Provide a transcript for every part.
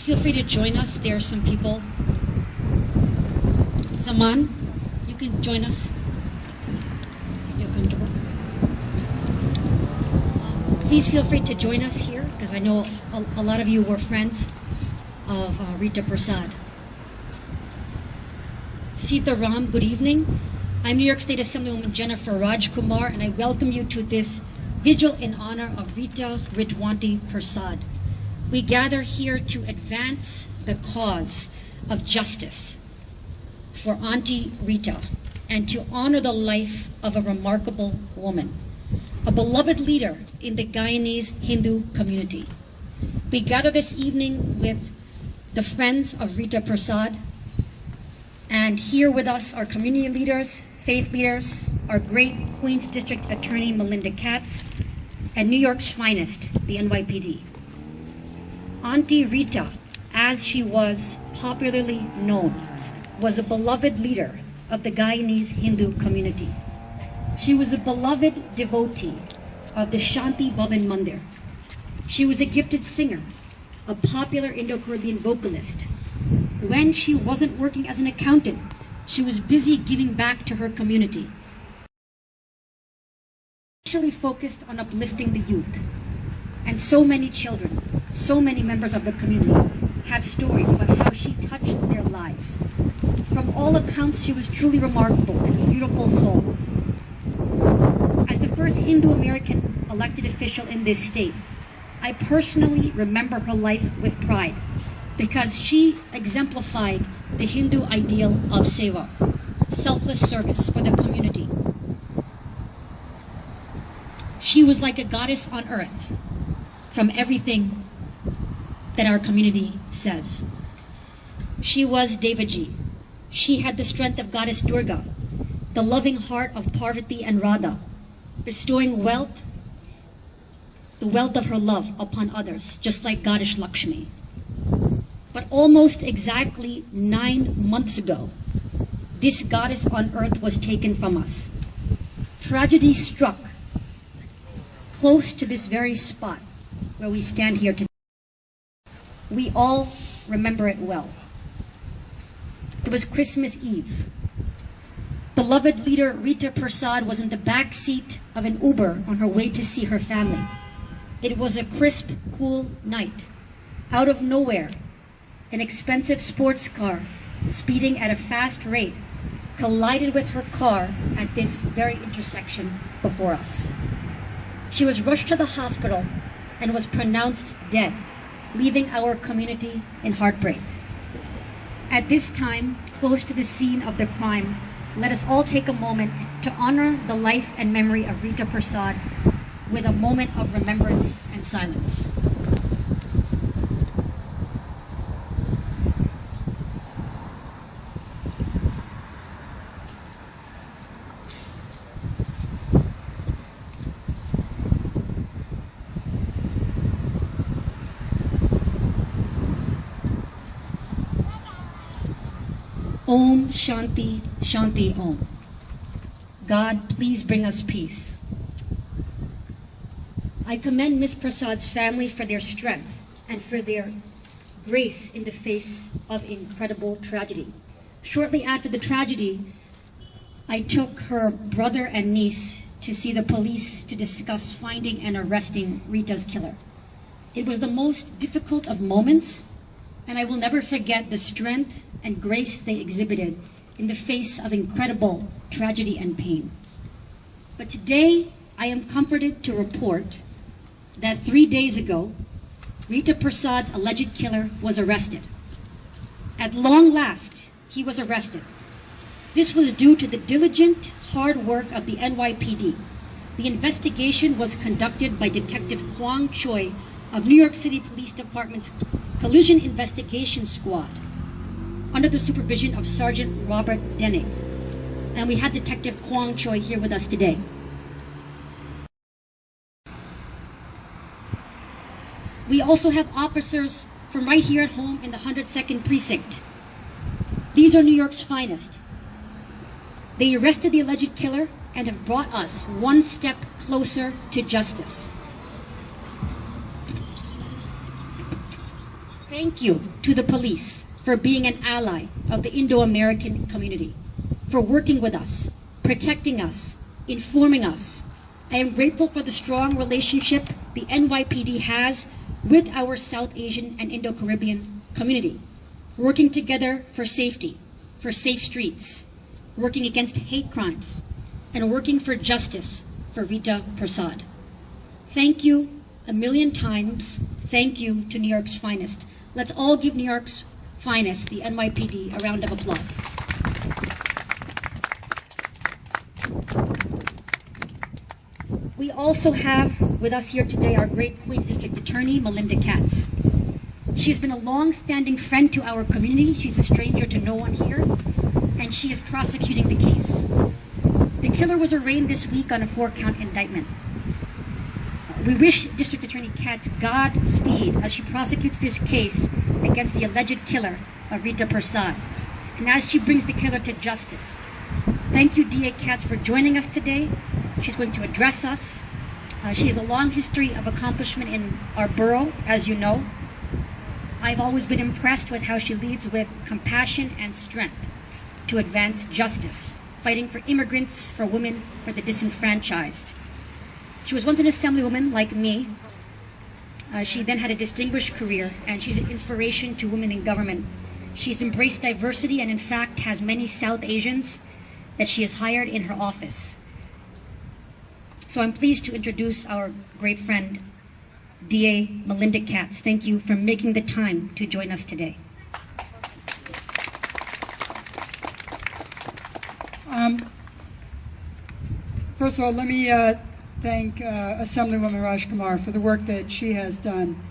feel free to join us. There are some people. Zaman, you can join us if you're comfortable. Please feel free to join us here, because I know a lot of you were friends of Rita Persaud. Sita Ram, good evening. I'm New York State Assemblywoman Jennifer Rajkumar, and I welcome you to this vigil in honor of Rita Ritwanti Persaud. We gather here to advance the cause of justice for Auntie Rita and to honor the life of a remarkable woman, a beloved leader in the Guyanese Hindu community. We gather this evening with the friends of Rita Persaud, and here with us are community leaders, faith leaders, our great Queens District Attorney Melinda Katz, and New York's finest, the NYPD. Auntie Rita, as she was popularly known, was a beloved leader of the Guyanese Hindu community. She was a beloved devotee of the Shanti Bhavan Mandir. She was a gifted singer, a popular Indo-Caribbean vocalist. When she wasn't working as an accountant, she was busy giving back to her community. She focused on uplifting the youth. And so many children, so many members of the community have stories about how she touched their lives. From all accounts, she was truly remarkable and a beautiful soul. As the first Hindu American elected official in this state, I personally remember her life with pride because she exemplified the Hindu ideal of seva, selfless service for the community. She was like a goddess on earth from everything that our community says. She was Devaji. She had the strength of Goddess Durga, the loving heart of Parvati and Radha, bestowing wealth, the wealth of her love upon others, just like Goddess Lakshmi. But almost exactly 9 months ago, this goddess on earth was taken from us. Tragedy struck close to this very spot where we stand here today. We all remember it well. It was Christmas Eve. Beloved leader Rita Persaud was in the back seat of an Uber on her way to see her family. It was a crisp, cool night. Out of nowhere, an expensive sports car, speeding at a fast rate, collided with her car at this very intersection before us. She was rushed to the hospital and was pronounced dead, leaving our community in heartbreak. At this time, close to the scene of the crime, let us all take a moment to honor the life and memory of Rita Persaud with a moment of remembrance and silence. Om Shanti Shanti Om. God, please bring us peace. I commend Ms. Persaud's family for their strength and for their grace in the face of incredible tragedy. Shortly after the tragedy, I took her brother and niece to see the police to discuss finding and arresting Rita's killer. It was the most difficult of moments, and I will never forget the strength and grace they exhibited in the face of incredible tragedy and pain. But today, I am comforted to report that 3 days ago, Rita Persaud's alleged killer was arrested. At long last, he was arrested. This was due to the diligent, hard work of the NYPD. The investigation was conducted by Detective Kwang Choi of New York City Police Department's Collision Investigation Squad, under the supervision of Sergeant Robert Denning. And we have Detective Kwang Choi here with us today. We also have officers from right here at home in the 102nd Precinct. These are New York's finest. They arrested the alleged killer and have brought us one step closer to justice. Okay? thank you to the police for being an ally of the Indo-American community, for working with us, protecting us, informing us. I am grateful for the strong relationship the NYPD has with our South Asian and Indo-Caribbean community, working together for safety, for safe streets, working against hate crimes, and working for justice for Rita Persaud. Thank you a million times. Thank you to New York's finest. Let's all give New York's finest, the NYPD, a round of applause. We also have with us here today our great Queens District Attorney, Melinda Katz. She's been a long-standing friend to our community. She's a stranger to no one here, and she is prosecuting the case. The killer was arraigned this week on a 4-count indictment. We wish District Attorney Katz Godspeed as she prosecutes this case against the alleged killer of Rita Persaud, and as she brings the killer to justice. Thank you, DA Katz, for joining us today. She's going to address us. She has a long history of accomplishment in our borough, as you know. I've always been impressed with how she leads with compassion and strength to advance justice, fighting for immigrants, for women, for the disenfranchised. She was once an assemblywoman like me. She then had a distinguished career, and she's an inspiration to women in government. She's embraced diversity and in fact has many South Asians that she has hired in her office. So I'm pleased to introduce our great friend, DA Melinda Katz. Thank you for making the time to join us today. First of all, let me thank Assemblywoman Rajkumar for the work that she has done.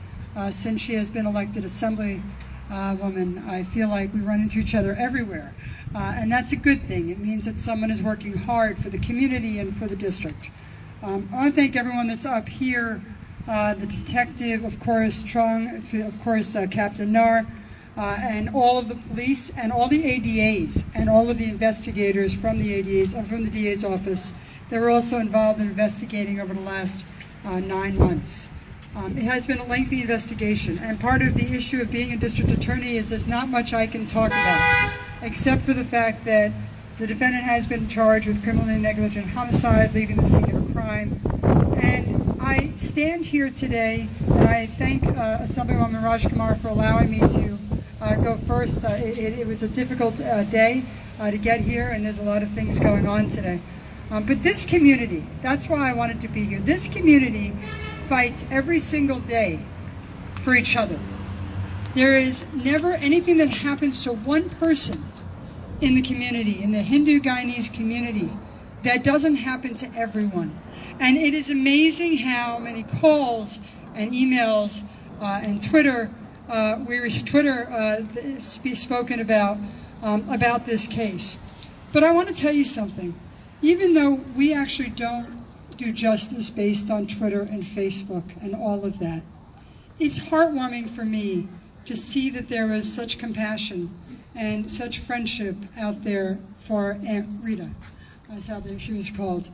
Since she has been elected Assemblywoman, I feel like we run into each other everywhere. And that's a good thing. It means that someone is working hard for the community and for the district. I want to thank everyone that's up here, the detective, of course, Captain Nar, and all of the police and all the ADAs and all of the investigators from the ADAs and from the DA's office. They were also involved in investigating over the last 9 months. It has been a lengthy investigation, and part of the issue of being a district attorney is there's not much I can talk about, except for the fact that the defendant has been charged with criminally negligent homicide, leaving the scene of a crime. And I stand here today, and I thank Assemblywoman Rajkumar for allowing me to go first. It was a difficult day to get here, and there's a lot of things going on today. But this community, that's why I wanted to be here. This community fights every single day for each other. There is never anything that happens to one person in the community, in the Hindu Guyanese community, that doesn't happen to everyone. And it is amazing how many calls and emails and Twitter spoken about this case. But I want to tell you something. Even though we actually don't do justice based on Twitter and Facebook and all of that, it's heartwarming for me to see that there is such compassion and such friendship out there for Aunt Rita, as how she was called.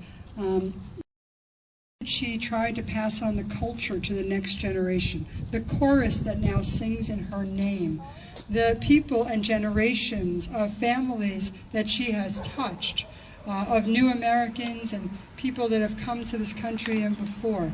She tried to pass on the culture to the next generation, the chorus that now sings in her name, the people and generations of families that she has touched, of new Americans and people that have come to this country and before,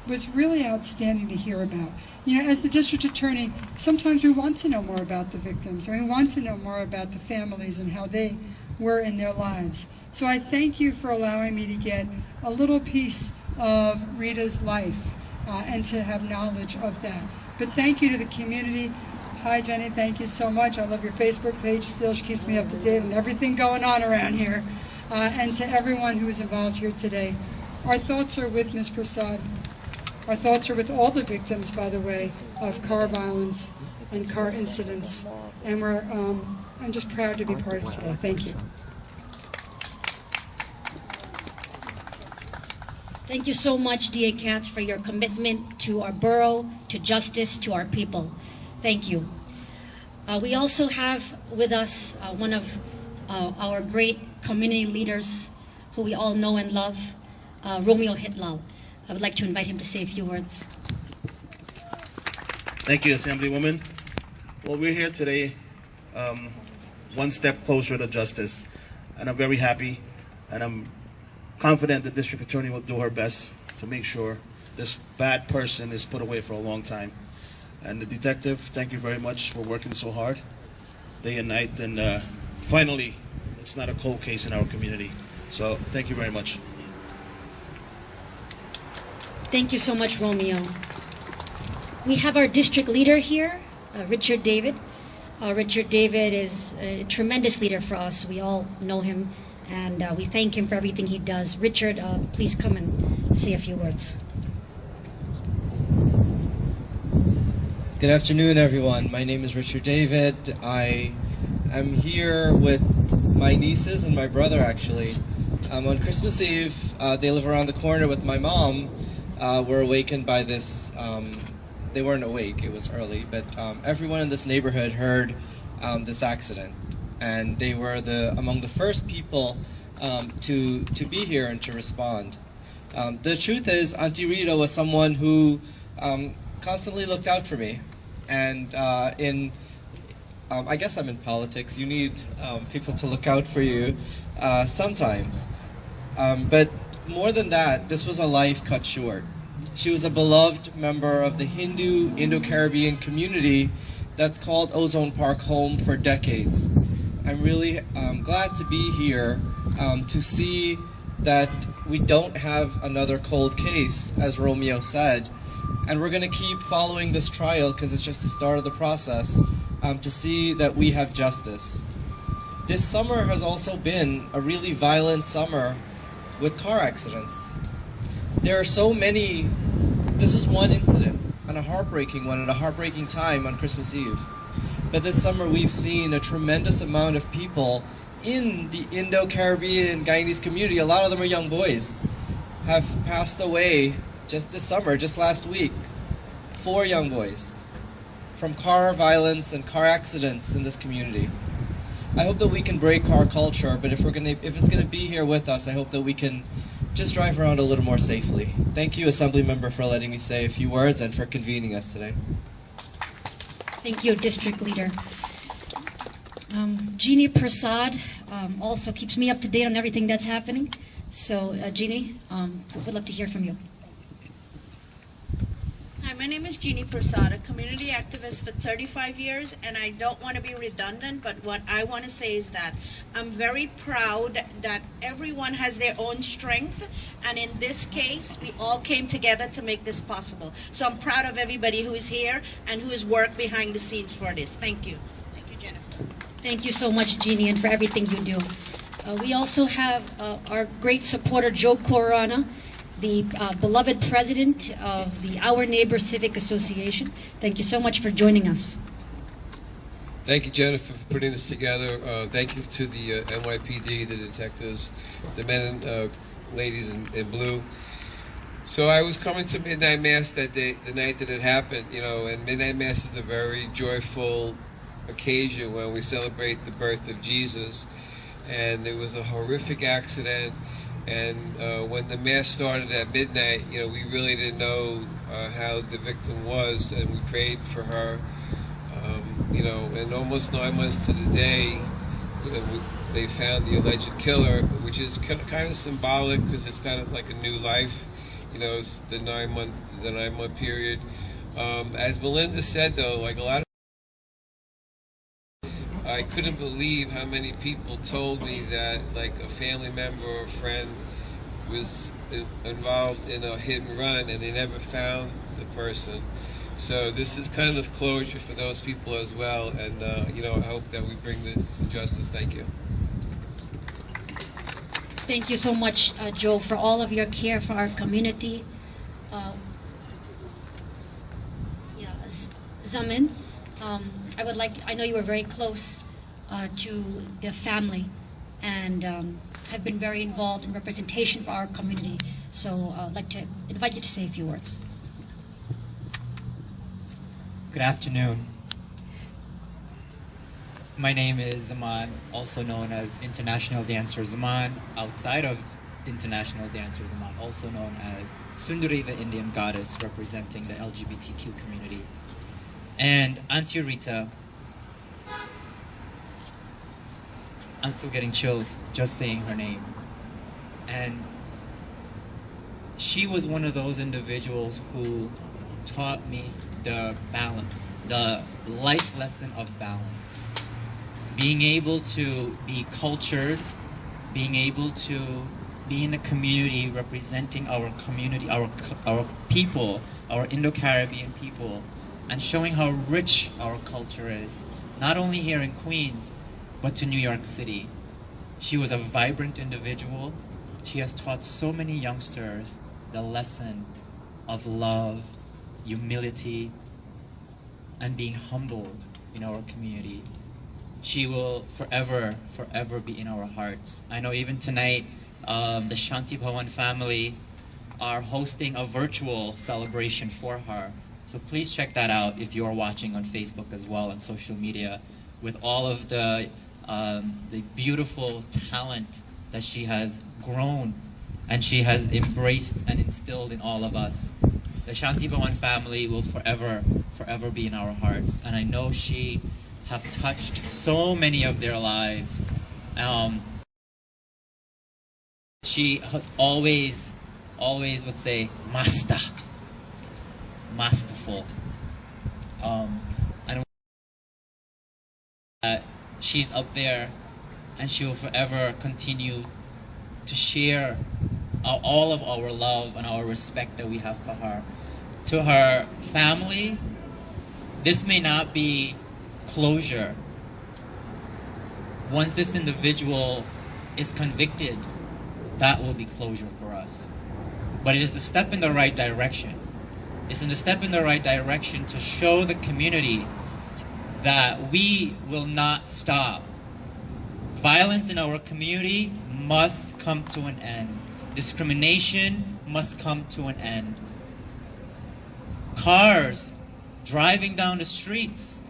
was really outstanding to hear about. You know, as the district attorney, sometimes we want to know more about the victims, or we want to know more about the families and how they were in their lives. So I thank you for allowing me to get a little piece of Rita's life and to have knowledge of that. But thank you to the community. Hi, Jenny, thank you so much. I love your Facebook page still. She keeps me up to date on everything going on around here. And to everyone who is involved here today. Our thoughts are with Ms. Persaud. Our thoughts are with all the victims, by the way, of car violence and car incidents. And I'm just proud to be part of today. Thank you. Thank you so much, DA Katz, for your commitment to our borough, to justice, to our people. Thank you. We also have with us one of our great community leaders who we all know and love, Romeo Hitlal. I would like to invite him to say a few words. Thank you, Assemblywoman. Well, we're here today, one step closer to justice, and I'm very happy, and I'm confident the district attorney will do her best to make sure this bad person is put away for a long time. And the detective, thank you very much for working so hard, day and night, and finally, it's not a cold case in our community. So thank you very much. Thank you so much, Romeo. We have our district leader here, Richard David. Richard David is a tremendous leader for us. We all know him, and we thank him for everything he does. Richard, please come and say a few words. Good afternoon, everyone. My name is Richard David. I am here with my nieces and my brother, actually. On Christmas Eve, they live around the corner with my mom. Were awakened by this. They weren't awake, it was early, but everyone in this neighborhood heard this accident. And they were among the first people to be here and to respond. The truth is, Auntie Rita was someone who constantly looked out for me. And I guess I'm in politics. You need people to look out for you sometimes. But more than that, this was a life cut short. She was a beloved member of the Hindu Indo-Caribbean community that's called Ozone Park home for decades. I'm really glad to be here to see that we don't have another cold case, as Romeo said, and we're going to keep following this trial because it's just the start of the process to see that we have justice. This summer has also been a really violent summer with car accidents. There are so many. This is one incident, and a heartbreaking one at a heartbreaking time on Christmas Eve. But this summer we've seen a tremendous amount of people in the Indo-Caribbean Guyanese community, a lot of them are young boys, have passed away just this summer, just last week. 4 young boys from car violence and car accidents in this community. I hope that we can break car culture, but if it's gonna be here with us, I hope that we can just drive around a little more safely. Thank you, Assembly Member, for letting me say a few words and for convening us today. Thank you, District Leader. Jeannie Persaud also keeps me up to date on everything that's happening. So, Jeannie, we'd love to hear from you. Hi, my name is Jeannie Persaud, a community activist for 35 years, and I don't want to be redundant, but what I want to say is that I'm very proud that everyone has their own strength, and in this case, we all came together to make this possible. So I'm proud of everybody who is here and who has worked behind the scenes for this. Thank you. Thank you, Jennifer. Thank you so much, Jeannie, and for everything you do. We also have our great supporter, Joe Corona, the beloved president of the Our Neighbor Civic Association. Thank you so much for joining us. Thank you, Jennifer, for putting this together. Thank you to the NYPD, the detectives, the men and ladies in blue. So I was coming to Midnight Mass that day, the night that it happened, and Midnight Mass is a very joyful occasion when we celebrate the birth of Jesus. And it was a horrific accident. And when the Mass started at midnight, we really didn't know how the victim was, and we prayed for her. And almost 9 months to the day, they found the alleged killer, which is kind of symbolic because it's kind of like a new life. It's the 9 month period. As Melinda said, though, like a lot of I couldn't believe how many people told me that like a family member or a friend was involved in a hit and run and they never found the person. So this is kind of closure for those people as well, and I hope that we bring this to justice. Thank you. Thank you so much, Joe, for all of your care for our community. Zamin, I know you were very close to the family and have been very involved in representation for our community. So I'd like to invite you to say a few words. Good afternoon. My name is Zaman, also known as International Dancer Zaman, outside of International Dancer Zaman, also known as Sundari, the Indian goddess representing the LGBTQ community. And Auntie Rita, I'm still getting chills just saying her name. And she was one of those individuals who taught me the balance, the life lesson of balance. Being able to be cultured, being able to be in a community representing our community, our people, our Indo-Caribbean people, and showing how rich our culture is, not only here in Queens, but to New York City. She was a vibrant individual. She has taught so many youngsters the lesson of love, humility, and being humbled in our community. She will forever, forever be in our hearts. I know even tonight, the Shanti Bhawan family are hosting a virtual celebration for her. So please check that out if you're watching on Facebook as well, on social media, with all of the beautiful talent that she has grown and she has embraced and instilled in all of us. The Shanti Bhawan family will forever, forever be in our hearts. And I know she have touched so many of their lives. She has always would say, masterful. And she's up there, and she will forever continue to share all of our love and our respect that we have for her. To her family, this may not be closure. Once this individual is convicted, that will be closure for us. But it is the step in the right direction. It's in the step in the right direction to show the community that we will not stop. Violence in our community must come to an end. Discrimination must come to an end. Cars driving down the streets,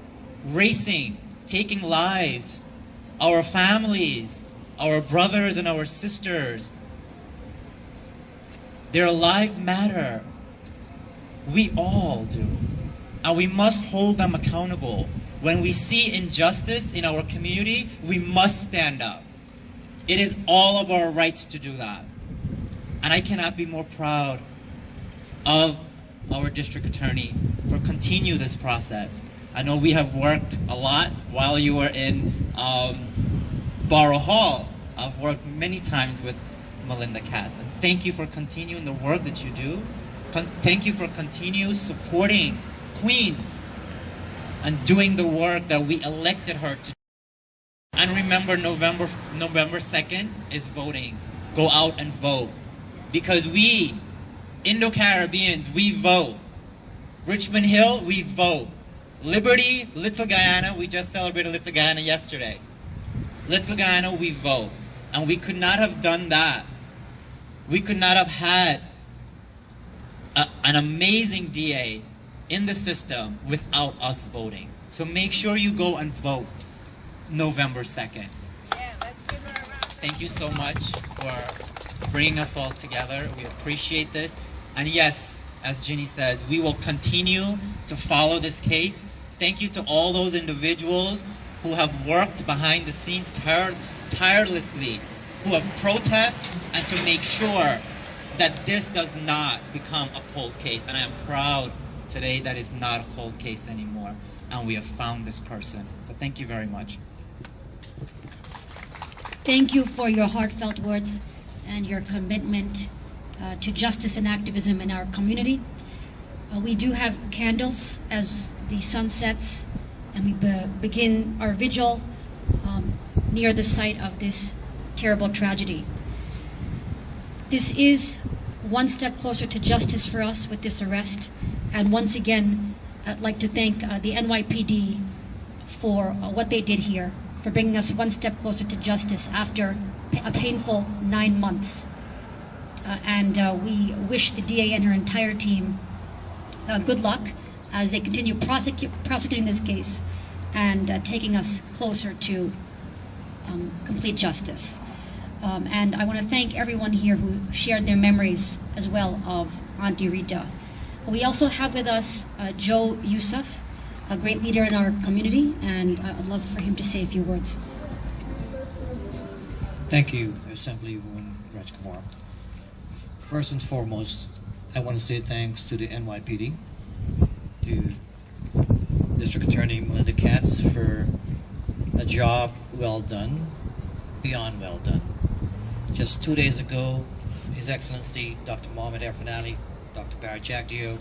racing, taking lives, our families, our brothers and our sisters, their lives matter. We all do. And we must hold them accountable. When we see injustice in our community, we must stand up. It is all of our rights to do that. And I cannot be more proud of our district attorney for continue this process. I know we have worked a lot while you were in Borough Hall. I've worked many times with Melinda Katz. And thank you for continuing the work that you do. Thank you for continuing supporting Queens and doing the work that we elected her to do. And remember, November 2nd is voting. Go out and vote. Because we, Indo-Caribbeans, we vote. Richmond Hill, we vote. Liberty, Little Guyana, we just celebrated Little Guyana yesterday. Little Guyana, we vote. And we could not have done that. We could not have had an amazing DA in the system without us voting. So make sure you go and vote November 2nd. Yeah, let's give her a round. Thank you so much for bringing us all together. We appreciate this. And yes, as Ginny says, we will continue to follow this case. Thank you to all those individuals who have worked behind the scenes tirelessly, who have protested and to make sure that this does not become a cold case. And I am proud today that it's not a cold case anymore. And we have found this person. So thank you very much. Thank you for your heartfelt words and your commitment to justice and activism in our community. We do have candles as the sun sets, and we begin our vigil near the site of this terrible tragedy. This is one step closer to justice for us with this arrest. And once again, I'd like to thank the NYPD for what they did here, for bringing us one step closer to justice after a painful 9 months. And we wish the DA and her entire team good luck as they continue prosecuting this case and taking us closer to complete justice. And I want to thank everyone here who shared their memories as well of Auntie Rita. We also have with us Joe Yusuf, a great leader in our community, and I'd love for him to say a few words. Thank you, Assemblywoman Rajkumar. First and foremost, I want to say thanks to the NYPD, to District Attorney Melinda Katz for a job well done, beyond well done. Just 2 days ago, His Excellency Dr. Mohammed Arfan Ali, Dr. Barry Jagdeo,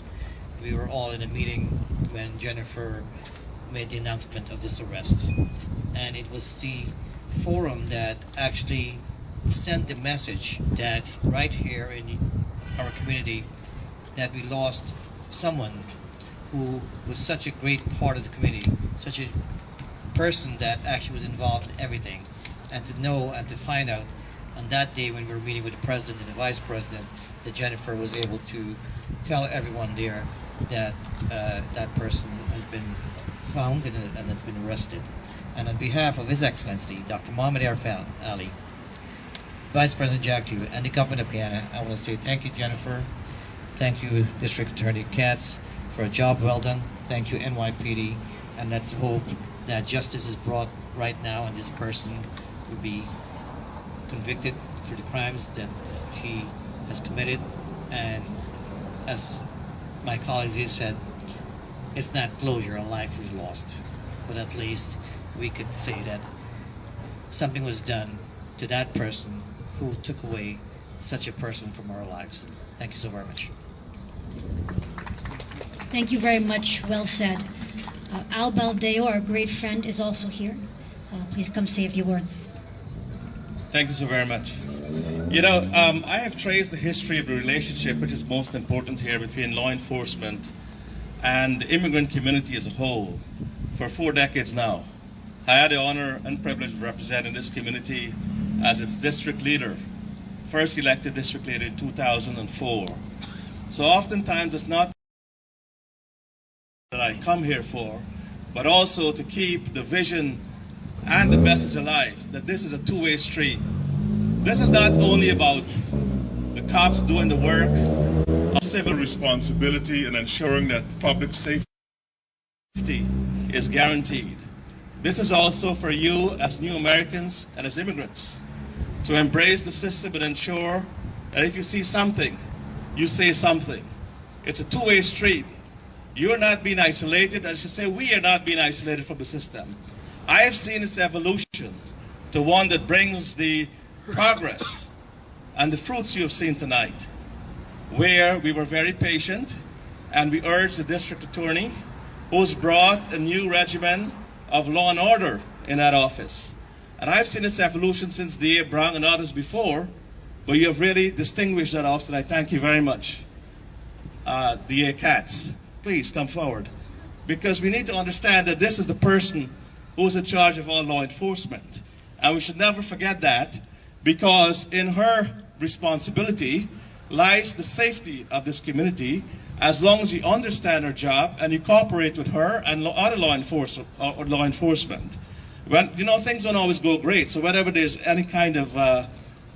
we were all in a meeting when Jennifer made the announcement of this arrest. And it was the forum that actually sent the message that right here in our community that we lost someone who was such a great part of the community, such a person that actually was involved in everything. And to know and to find out on that day when we were meeting with the President and the Vice President that Jennifer was able to tell everyone there that that person has been found and has been arrested. And on behalf of His Excellency, Dr. Mohammed Arfan Ali, Vice President Jagdeo, and the government of Guyana, I want to say thank you, Jennifer. Thank you, District Attorney Katz, for a job well done. Thank you, NYPD. And let's hope that justice is brought right now and this person will be convicted for the crimes that he has committed. And as my colleagues have said, it's not closure, a life is lost. But at least we could say that something was done to that person who took away such a person from our lives. Thank you so very much. Thank you very much. Well said. Al Baldeo, our great friend, is also here. Please come say a few words. Thank you so very much. You know, I have traced the history of the relationship, which is most important here, between law enforcement and the immigrant community as a whole for 4 decades now. I had the honor and privilege of representing this community as its district leader, first elected district leader in 2004. So oftentimes it's not that I come here for, but also to keep the vision and the message alive, that this is a two-way street. This is not only about the cops doing the work of civil responsibility and ensuring that public safety is guaranteed. This is also for you as new Americans and as immigrants to embrace the system and ensure that if you see something, you say something. It's a two-way street. You're not being isolated. I should say we are not being isolated from the system. I have seen its evolution to one that brings the progress and the fruits you have seen tonight, where we were very patient and we urged the district attorney, who's brought a new regimen of law and order in that office. And I've seen its evolution since D.A. Brown and others before, but you have really distinguished that office, and I thank you very much. D.A. Katz, please come forward, because we need to understand that this is the person who's in charge of all law enforcement. And we should never forget that, because in her responsibility lies the safety of this community, as long as you understand her job and you cooperate with her and other law enforcement. When, you know, things don't always go great, so whenever there's any kind of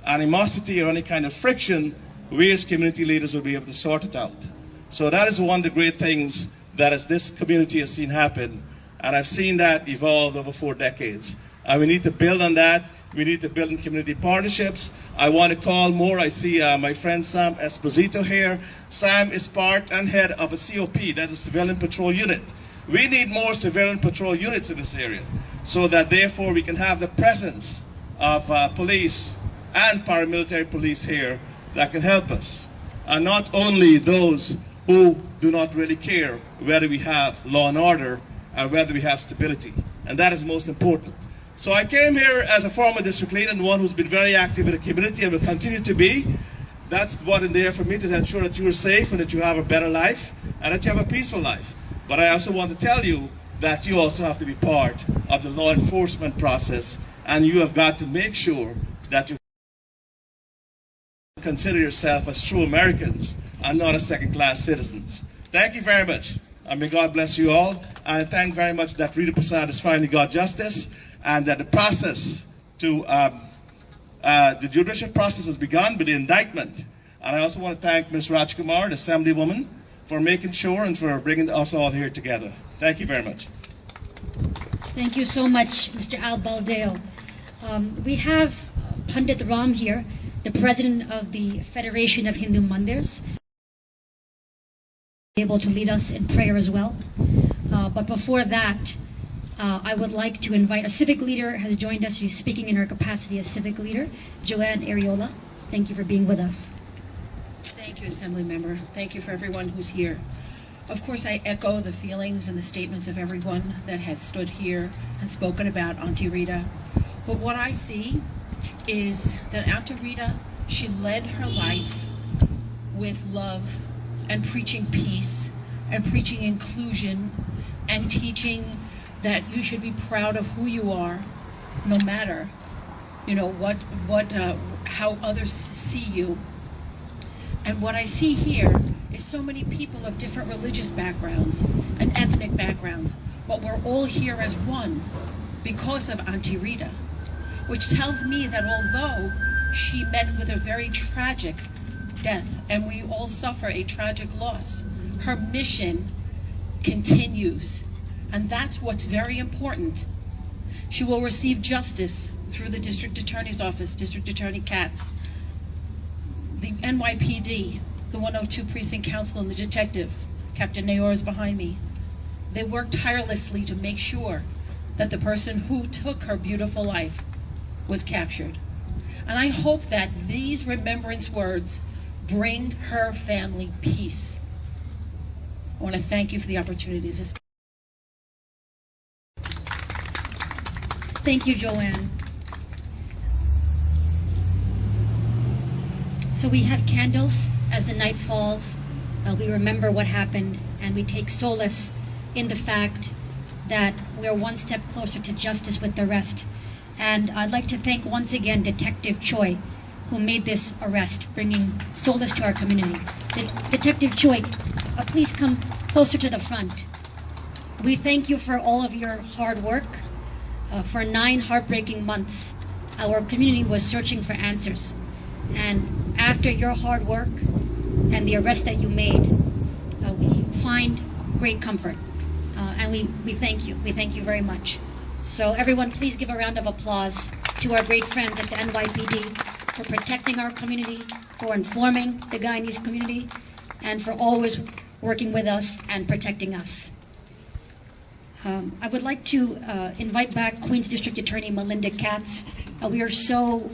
animosity or any kind of friction, we as community leaders will be able to sort it out. So that is one of the great things that as this community has seen happen, and I've seen that evolve over 4 decades. And we need to build on that. We need to build in community partnerships. I want to call more. I see my friend Sam Esposito here. Sam is part and head of a COP, that is Civilian Patrol Unit. We need more civilian patrol units in this area, so that therefore we can have the presence of police and paramilitary police here that can help us. And not only those who do not really care whether we have law and order and whether we have stability. And that is most important. So I came here as a former district leader and one who's been very active in the community and will continue to be. That's what is there for me, to ensure that you are safe and that you have a better life and that you have a peaceful life. But I also want to tell you that you also have to be part of the law enforcement process, and you have got to make sure that you consider yourself as true Americans and not as second-class citizens. Thank you very much, and may God bless you all. And I thank very much that Rita Persaud has finally got justice, and that the process to the judicial process has begun with the indictment. And I also want to thank Ms. Rajkumar, the Assemblywoman, for making sure and for bringing us all here together. Thank you very much. Thank you so much, Mr. Al Baldeo. We have Pandit Ram here, the president of the Federation of Hindu Mandirs, able to lead us in prayer as well. But before that, I would like to invite a civic leader has joined us. She's speaking in her capacity as civic leader, Joanne Ariola. Thank you for being with us. Thank you, Assembly Member. Thank you for everyone who's here. Of course, I echo the feelings and the statements of everyone that has stood here and spoken about Auntie Rita. But what I see is that Auntie Rita, she led her life with love and preaching peace and preaching inclusion and teaching that you should be proud of who you are, no matter, how others see you. And what I see here is so many people of different religious backgrounds and ethnic backgrounds, but we're all here as one because of Auntie Rita, which tells me that although she met with a very tragic death and we all suffer a tragic loss, her mission continues. And that's what's very important. She will receive justice through the District Attorney's Office, District Attorney Katz, the NYPD, the 102 Precinct Council, and the detective, Captain Nayor, is behind me. They worked tirelessly to make sure that the person who took her beautiful life was captured. And I hope that these remembrance words bring her family peace. I want to thank you for the opportunity to speak. Thank you, Joanne. So we have candles as the night falls. We remember what happened, and we take solace in the fact that we're one step closer to justice with the rest. And I'd like to thank once again Detective Choi, who made this arrest, bringing solace to our community. Detective Choi, please come closer to the front. We thank you for all of your hard work. For 9 heartbreaking months, our community was searching for answers. And after your hard work and the arrest that you made, we find great comfort. And we thank you. We thank you very much. So everyone, please give a round of applause to our great friends at the NYPD for protecting our community, for informing the Guyanese community, and for always working with us and protecting us. I would like to invite back Queens District Attorney Melinda Katz. We are so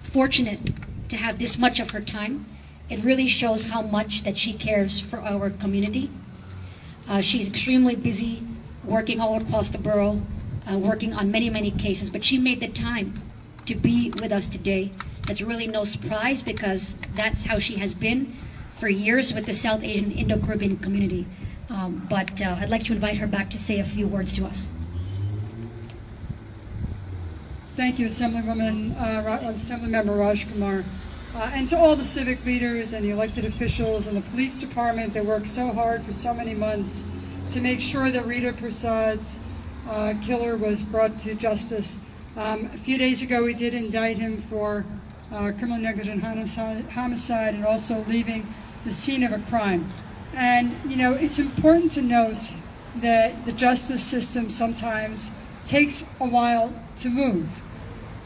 fortunate to have this much of her time. It really shows how much that she cares for our community. She's extremely busy working all across the borough, working on many, many cases, but she made the time to be with us today. That's really no surprise because that's how she has been for years with the South Asian Indo-Caribbean community. But I'd like to invite her back to say a few words to us. Thank you, Assemblymember Raj Kumar, and to all the civic leaders and the elected officials and the police department that worked so hard for so many months to make sure that Rita Persaud's killer was brought to justice. A few days ago, we did indict him for criminal negligent homicide and also leaving the scene of a crime. And, it's important to note that the justice system sometimes takes a while to move.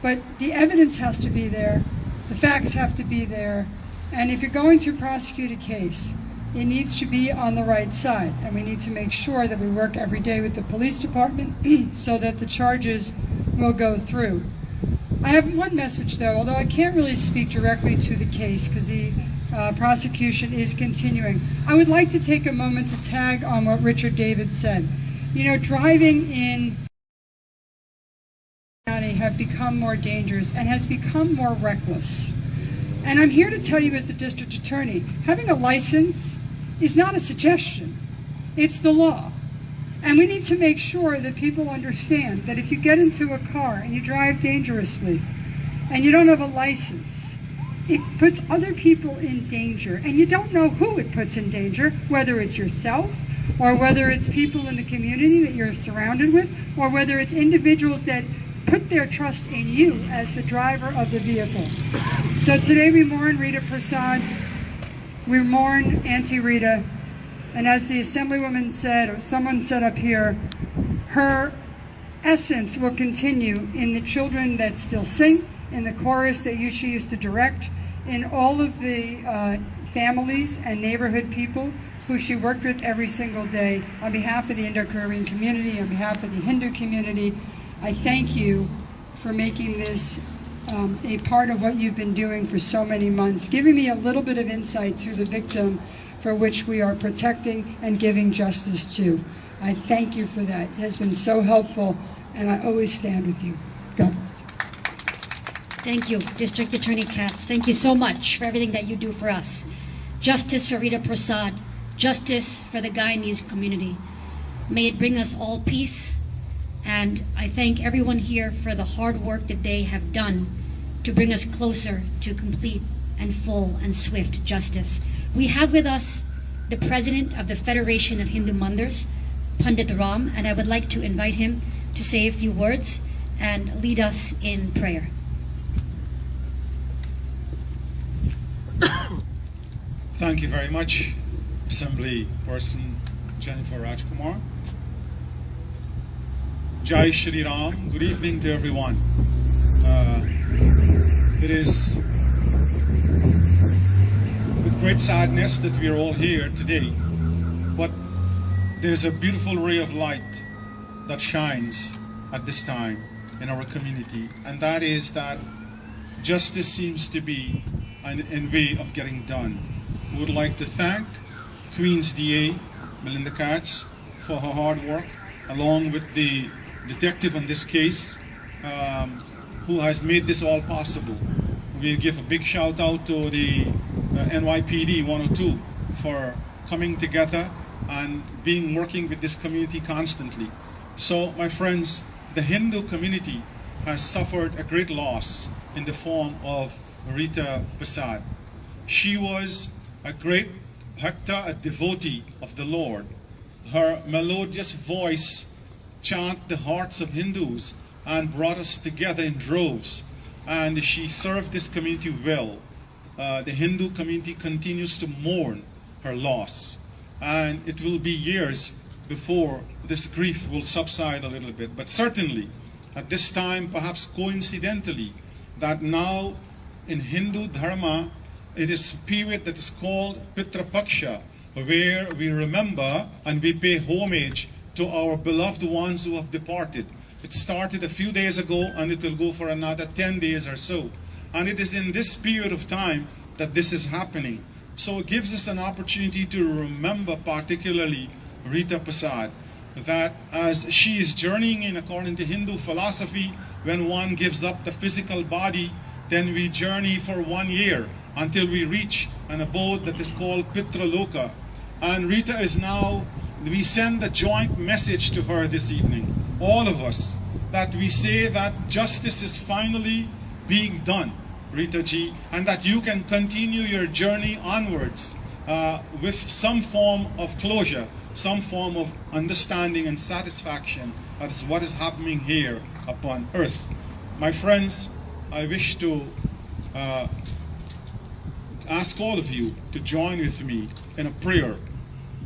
But the evidence has to be there, the facts have to be there, and if you're going to prosecute a case, it needs to be on the right side. And we need to make sure that we work every day with the police department so that the charges will go through. I have one message, though, although I can't really speak directly to the case because the prosecution is continuing. I would like to take a moment to tag on what Richard David said. Driving in county have become more dangerous and has become more reckless. And I'm here to tell you as the district attorney, having a license is not a suggestion, it's the law. And we need to make sure that people understand that if you get into a car and you drive dangerously and you don't have a license, it puts other people in danger, and you don't know who it puts in danger, whether it's yourself, or whether it's people in the community that you're surrounded with, or whether it's individuals that put their trust in you as the driver of the vehicle. So today we mourn Rita Persaud, we mourn Auntie Rita, and as the Assemblywoman said, or someone said up here, her essence will continue in the children that still sing, in the chorus that she used to direct, in all of the families and neighborhood people who she worked with every single day. On behalf of the Indo-Caribbean community, on behalf of the Hindu community, I thank you for making this a part of what you've been doing for so many months, giving me a little bit of insight to the victim for which we are protecting and giving justice to. I thank you for that. It has been so helpful, and I always stand with you. God bless. Thank you, District Attorney Katz. Thank you so much for everything that you do for us. Justice for Rita Persaud. Justice for the Guyanese community. May it bring us all peace. And I thank everyone here for the hard work that they have done to bring us closer to complete and full and swift justice. We have with us the President of the Federation of Hindu Mandirs, Pandit Ram, and I would like to invite him to say a few words and lead us in prayer. Thank you very much, Assembly Person Jennifer Rajkumar. Jai Shri Ram. Good evening to everyone. It is with great sadness that we are all here today, but there's a beautiful ray of light that shines at this time in our community, and that is that justice seems to be in way of getting done. We would like to thank Queen's DA, Melinda Katz, for her hard work, along with the detective on this case, who has made this all possible. We give a big shout out to the NYPD 102 for coming together and working with this community constantly. So, my friends, the Hindu community has suffered a great loss in the form of Rita Persaud. She was a great bhakta, a devotee of the Lord. Her melodious voice chanted the hearts of Hindus and brought us together in droves. And she served this community well. The Hindu community continues to mourn her loss. And it will be years before this grief will subside a little bit. But certainly, at this time, perhaps coincidentally, that now in Hindu Dharma, it is a period that is called Pitra Paksha, where we remember and we pay homage to our beloved ones who have departed. It started a few days ago and it will go for another 10 days or so. And it is in this period of time that this is happening. So it gives us an opportunity to remember particularly Rita Persaud, that as she is journeying in according to Hindu philosophy, when one gives up the physical body, then we journey for 1 year until we reach an abode that is called Pitra Loka. And Rita is now, we send a joint message to her this evening, all of us, that we say that justice is finally being done, Rita ji, and that you can continue your journey onwards with some form of closure, some form of understanding and satisfaction. That is what is happening here upon earth. My friends, I wish to ask all of you to join with me in a prayer.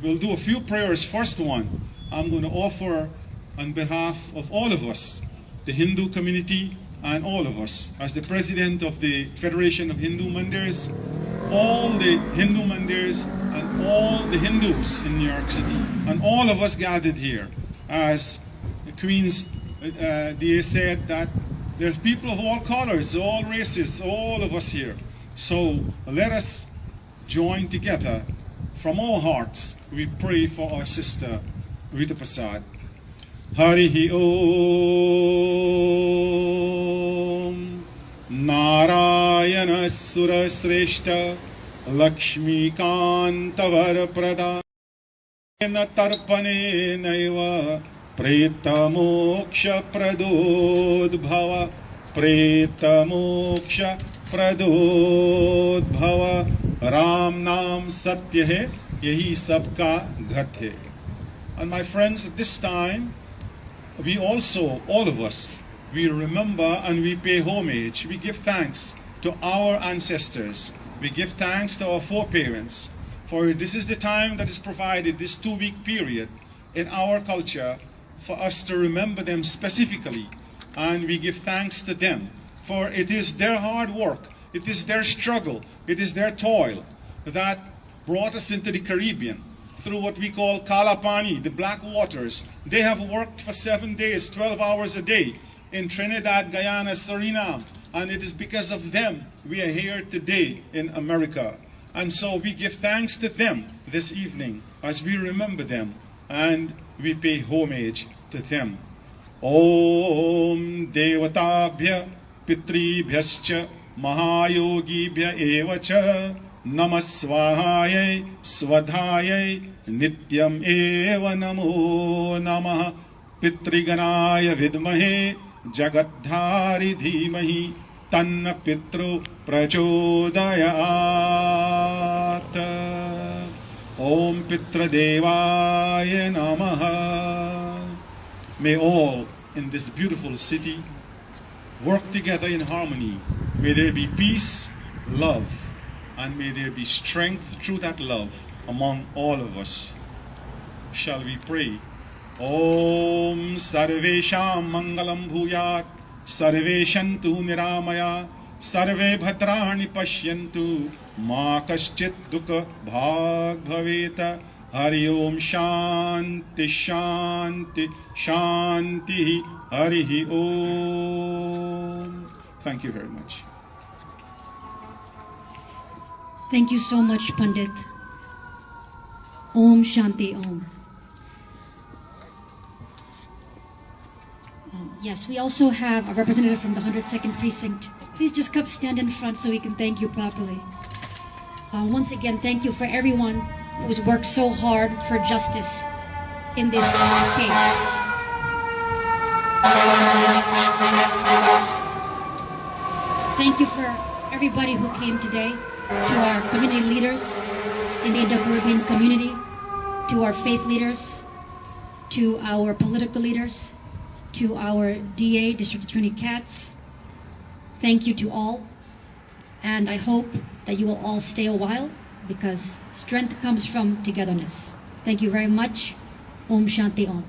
We'll do a few prayers. First one, I'm going to offer on behalf of all of us, the Hindu community and all of us, as the president of the Federation of Hindu Mandirs, all the Hindu Mandirs and all the Hindus in New York City, and all of us gathered here, as the Queen's DA said, that there's people of all colors, all races, all of us here. So let us join together from all hearts. We pray for our sister Rita Persaud. Harihi Om Narayana Sura Sreshta Lakshmi Kantavar Prada Tarpane Naiva Preta Moksha Pradodbhava Preta Moksha Pradodbhava Ram Naam Satya Hai Yahi Sabka Ghat Hai. And my friends, at this time, we also, all of us, we remember and we pay homage. We give thanks to our ancestors. We give thanks to our foreparents. For this is the time that is provided, this 2-week period in our culture, for us to remember them specifically. And we give thanks to them For it is their hard work, it is their struggle, it is their toil that brought us into the Caribbean through what we call Kalapani, the black waters. They have worked for 7 days, 12 hours a day in Trinidad, Guyana, Suriname. And it is because of them we are here today in America. And so we give thanks to them this evening as we remember them and we pay homage to them. Om Devatabhya Pitribhyascha Mahayogibhya Evacha Namasvahayai Swadhayai Nityam Eva Namo Namah Pitriganaya Vidmahe Jagadhari Dhimahi Tanna Pitru Prachodayat. Om Pitra Devaya Namaha. May all in this beautiful city work together in harmony. May there be peace, love, and may there be strength through that love among all of us. Shall we pray? Om Sarvesham Mangalam Bhuyat Sarveshantu Niramaya Sarve Bhadrani Pashyantu Ma Kaschit Dukha Bhag Bhaveta. Hari Om Shanti Shanti Shanti Hari Om. Thank you very much. Thank you so much, Pandit. Om Shanti Om. Yes, we also have a representative from the 102nd Precinct. Please just come stand in front so we can thank you properly. Once again, thank you for everyone who's worked so hard for justice in this case. Thank you for everybody who came today, to our community leaders in the Indo-Caribbean community, to our faith leaders, to our political leaders, to our DA, District Attorney Katz. Thank you to all, and I hope that you will all stay a while, because strength comes from togetherness. Thank you very much. Om Shanti Om.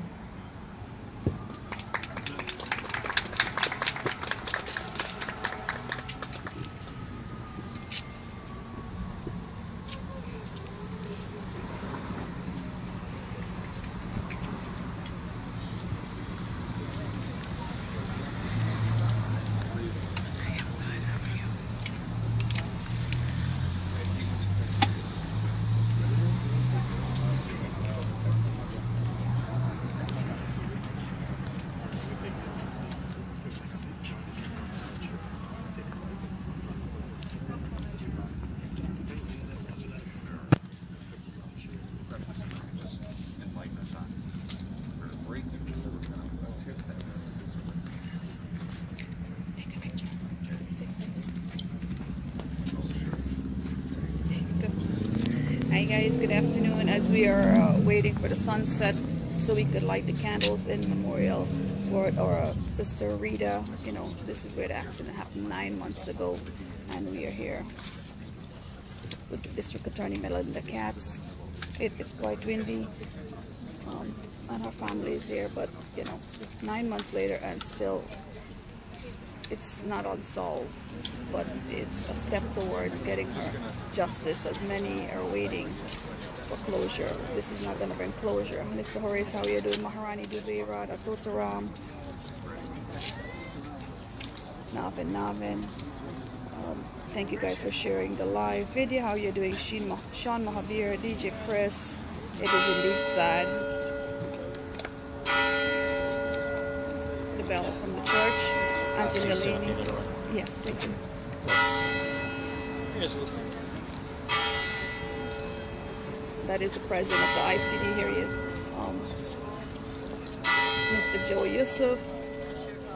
Hi guys, good afternoon. As we are waiting for the sunset so we could light the candles in memorial for our sister Rita. You know, this is where the accident happened 9 months ago, and we are here with the District Attorney Melinda Katz. It's quite windy, and her family is here, but you know, 9 months later and still it's not unsolved, but it's a step towards getting her justice, as many are waiting for closure. This is not going to bring closure. Mr. Horace, how are you doing? Maharani Dubey, Radha Totaram, Navin. Thank you guys for sharing the live video. How are you doing? Sean Mahabir, DJ Chris. It is indeed sad. The bell from the church. Anthony. Yes, thank you. That is the president of the ICD. Here he is. Mr. Joe Yusuf,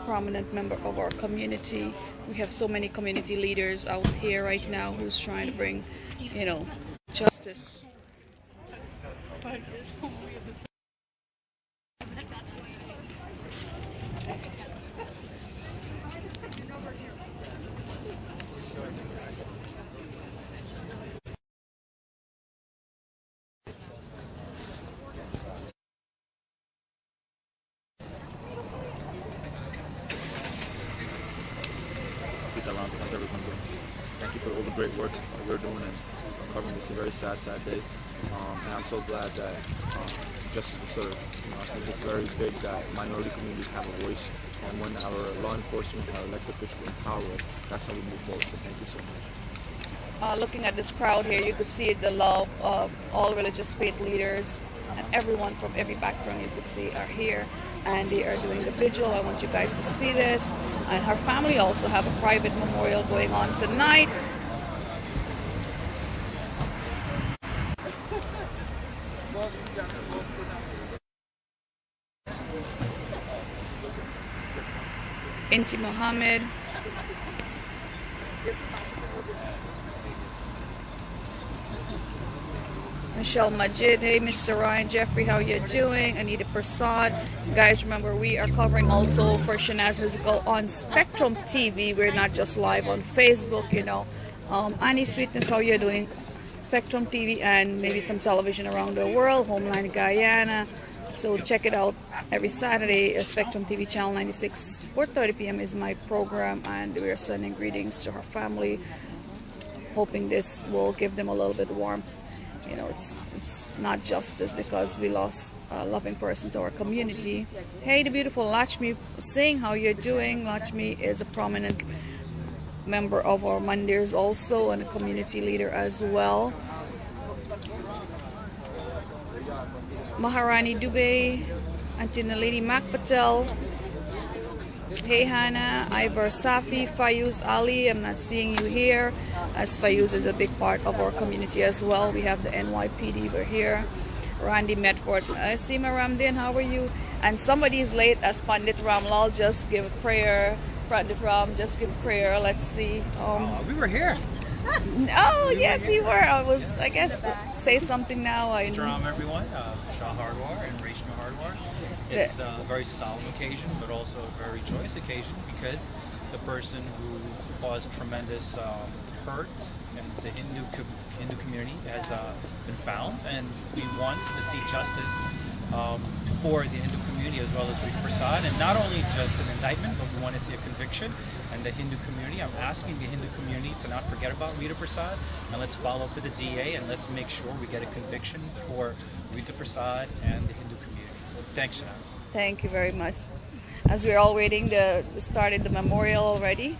prominent member of our community. We have so many community leaders out here right now who's trying to bring, you know, justice. see talent not everyone doing. Thank you for all the great work that we're doing and covering this very sad day. And I'm so glad that justice was served. I think it's very big that minority communities have a voice, and when our law enforcement, our elected officials empower us, that's how we move forward. So thank you so much. Looking at this crowd here, you could see the love of all religious faith leaders and everyone from every background you could see are here, and they are doing the vigil. I want you guys to see this. And her family also have a private memorial going on tonight. Inti Muhammad. Michelle Majid, hey Mr. Ryan Jeffrey, how you doing? Rita Persaud. Guys, remember we are covering also for Shanaz Musical on Spectrum TV. We're not just live on Facebook, you know. Annie Sweetness, how you doing? Spectrum TV and maybe some television around the world, Homeland Guyana. So check it out every Saturday. Spectrum TV channel 96, 4:30 p.m. is my program, and we are sending greetings to her family, hoping this will give them a little bit of warmth. You know, it's not justice because we lost a loving person to our community. Hey, the beautiful Lakshmi Singh, how you doing? Lakshmi is a prominent member of our Mandirs also, and a community leader as well. Maharani Dubey, Auntie Nalini Mak Patel. Hey Hannah, Ivar Safi, Fayuz Ali, I'm not seeing you here, as Fayuz is a big part of our community as well. We have the NYPD, we're here. Randy Medford, Seema Ramdin, how are you? And somebody is late, as Pandit Ramlal, just give a prayer. Pandit Ram, just give a prayer, let's see. We were here. Oh, yes, you were. I guess, say something now. Ram, everyone, Shah Hardwar and Reshma Hardwar. It's a very solemn occasion, but also a very joyous occasion, because the person who caused tremendous hurt in the Hindu community has been found, and we want to see justice for the Hindu community as well as Rita Persaud, and not only just an indictment, but we want to see a conviction. And the Hindu community, I'm asking the Hindu community to not forget about Rita Persaud, and let's follow up with the DA, and let's make sure we get a conviction for Rita Persaud and the Hindu community. Thanks, Shanaz. Thank you very much. As we're all waiting to start the memorial already.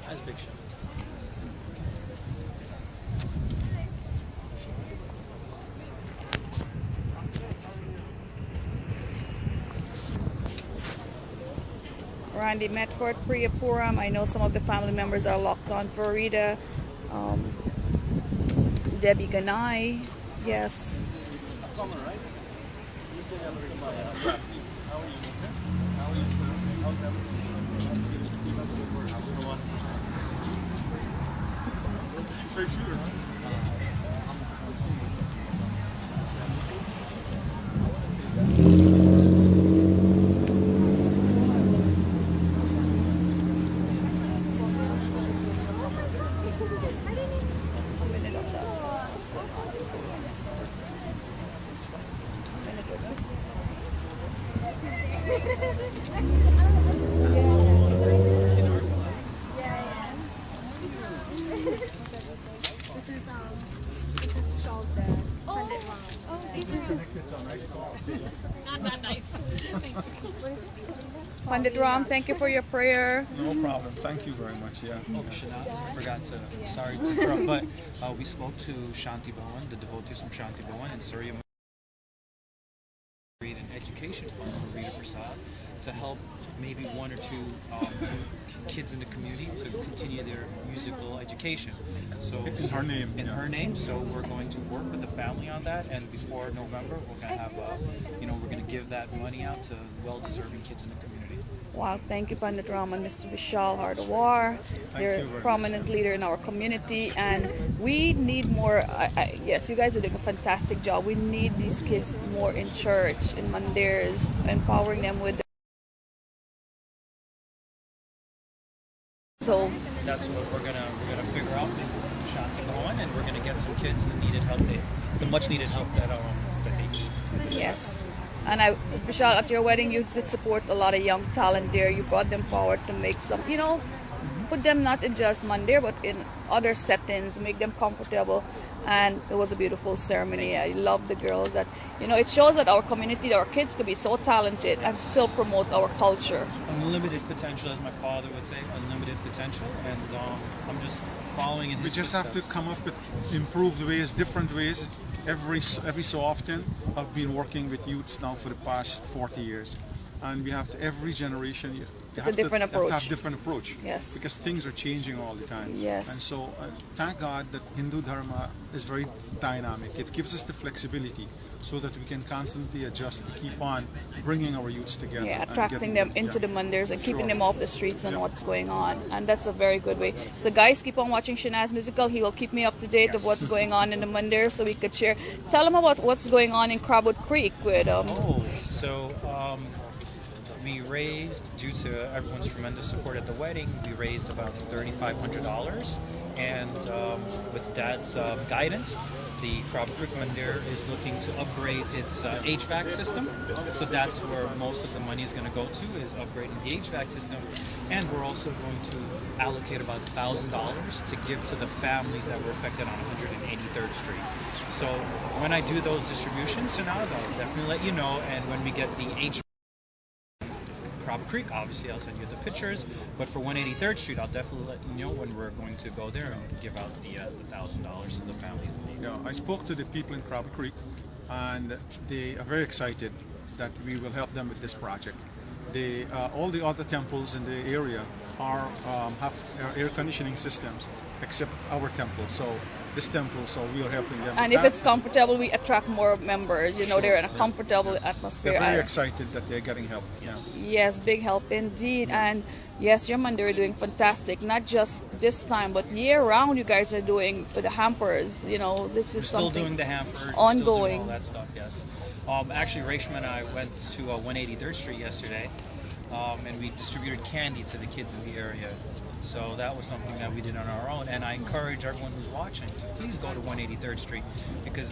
That's big shot. Randy Medford, Priya Puram. I know some of the family members are locked on for Rita. Debbie Ganai, yes. Pandit Ram, thank you for your prayer. No problem. Thank you very much. Yeah. Oh, Shanaz, I forgot to, sorry to interrupt, but we spoke to Shanti Bhawan, the devotees from Shanti Bhawan in Surya, create an education fund for Rita Persaud to help maybe one or two kids in the community to continue their musical education. So in her name. In her name. So we're going to work with the family on that, and before November, we're going to have we're going to give that money out to well-deserving kids in the community. Wow, thank you, Pandit Ram and Mr. Vishal Hardawar. You're a prominent leader in our community, and we need more. Yes, you guys are doing a fantastic job. We need these kids more in church, in mandirs, empowering them with. So that's what we're gonna figure out and shot to go on, and we're gonna get some kids the needed help, the much needed help that they need. Yes. And Vigil, at your wedding, you did support a lot of young talent there. You brought them forward to make some, put them not in just Monday, but in other settings, make them comfortable. And it was a beautiful ceremony. I love the girls. That it shows that our community, our kids, could be so talented and still promote our culture. Unlimited potential, as my father would say, unlimited potential. And I'm just following in his We just have to footsteps. come up with improved ways, different ways. Every so often, I've been working with youths now for the past 40 years, and we have every generation. It's a different approach. Have different approach. Yes. Because things are changing all the time. Yes. And so, thank God that Hindu Dharma is very dynamic. It gives us the flexibility so that we can constantly adjust to keep on bringing our youths together. Yeah, and attracting getting them into the Mondays and keeping Sure. them off the streets and what's going on. And that's a very good way. So guys, keep on watching Shanaz Musical. He will keep me up to date of what's going on in the Mondays so we could share. Tell them about what's going on in Crabwood Creek with we raised, due to everyone's tremendous support at the wedding, we raised about $3,500. And with Dad's guidance, the Crab Creek Mandir is looking to upgrade its HVAC system. So that's where most of the money is going to go to, is upgrading the HVAC system. And we're also going to allocate about $1,000 to give to the families that were affected on 183rd Street. So when I do those distributions, Shanaz, I'll definitely let you know. And when we get the HVAC Crab Creek, obviously I'll send you the pictures, but for 183rd Street, I'll definitely let you know when we're going to go there and give out the $1,000 to the families. Yeah, I spoke to the people in Crab Creek, and they are very excited that we will help them with this project. All the other temples in the area have air conditioning systems, except our temple. So this temple, so we are helping them. And if it's comfortable, we attract more members. They're in a comfortable atmosphere. They're very excited that they're getting help. Yes, big help indeed. And yes, your Monday are doing fantastic. Not just this time, but year round. You guys are doing with the hampers. This is We're still something doing the hampers, ongoing. Still doing all that stuff. Yes. Actually, Rachel and I went to 183rd Street yesterday, and we distributed candy to the kids in the area. So that was something that we did on our own, and I encourage everyone who's watching to please go to 183rd Street, because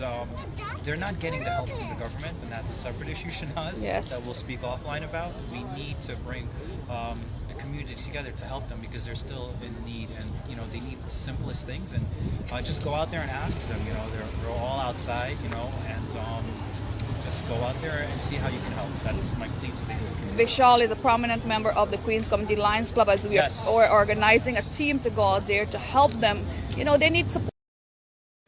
they're not getting the help from the government, and that's a separate issue, Shanaz, that we'll speak offline about. We need to bring the community together to help them, because they're still in need, and they need the simplest things, and just go out there and ask them. They're all outside, and just go out there and see how you can help. That's my plea to the community. Vigil is a prominent member of the Queens Community Lions Club, as we are organizing a team to go out there to help them. They need support.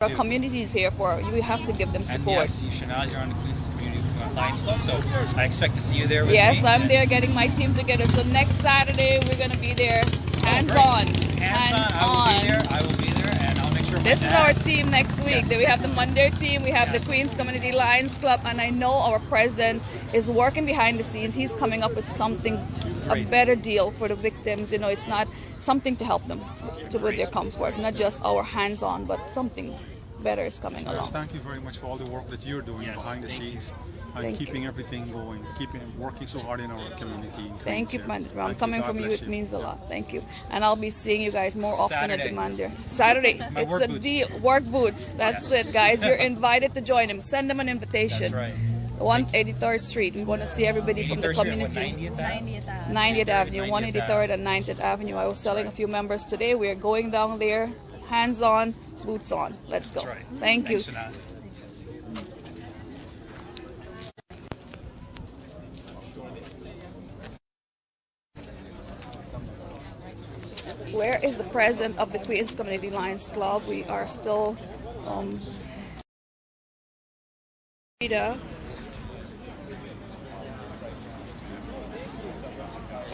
Our community is here for. We have to give them support. And yes, Shanaz, you're on the Queens Community Lions Club, so I expect to see you there with Yes, me. I'm there getting my team together. So next Saturday, we're going to be there hands-on. I will be there, and I'll make sure This is our team next week. Then we have the Monday team, we have the Queens Community Lions Club, and I know our president is working behind the scenes. He's coming up with something, a better deal for the victims. It's not something to help them with their comfort, not just our hands-on, but something better is coming along. Thank you very much for all the work that you're doing behind the scenes and keeping everything going, working so hard in our community. Thank you, Mandra. Coming from you, it means a lot. Thank you. And I'll be seeing you guys more often at the Mandra. Saturday. It's a deal. Work boots. That's it, guys. You're invited to join him. Send them an invitation. That's right. 183rd Street. We want to see everybody from the community. 90th Avenue, 183rd and 90th Avenue. I was telling a few members today, we are going down there, hands on, boots on. Let's go. Thank you. Where is the president of the Queens Community Lions Club? We are still Rita.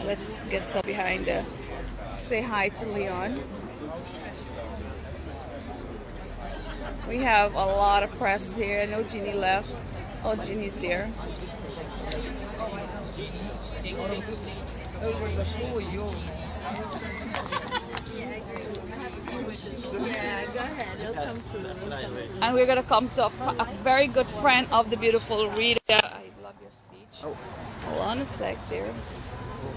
Let's get some behind the say hi to Leon. We have a lot of press here. No Jeannie left. Oh, Jeannie's there. Yeah, go ahead. It'll come through. And we're going to come to a very good friend of the beautiful Rita. I love your speech. Hold on a sec there.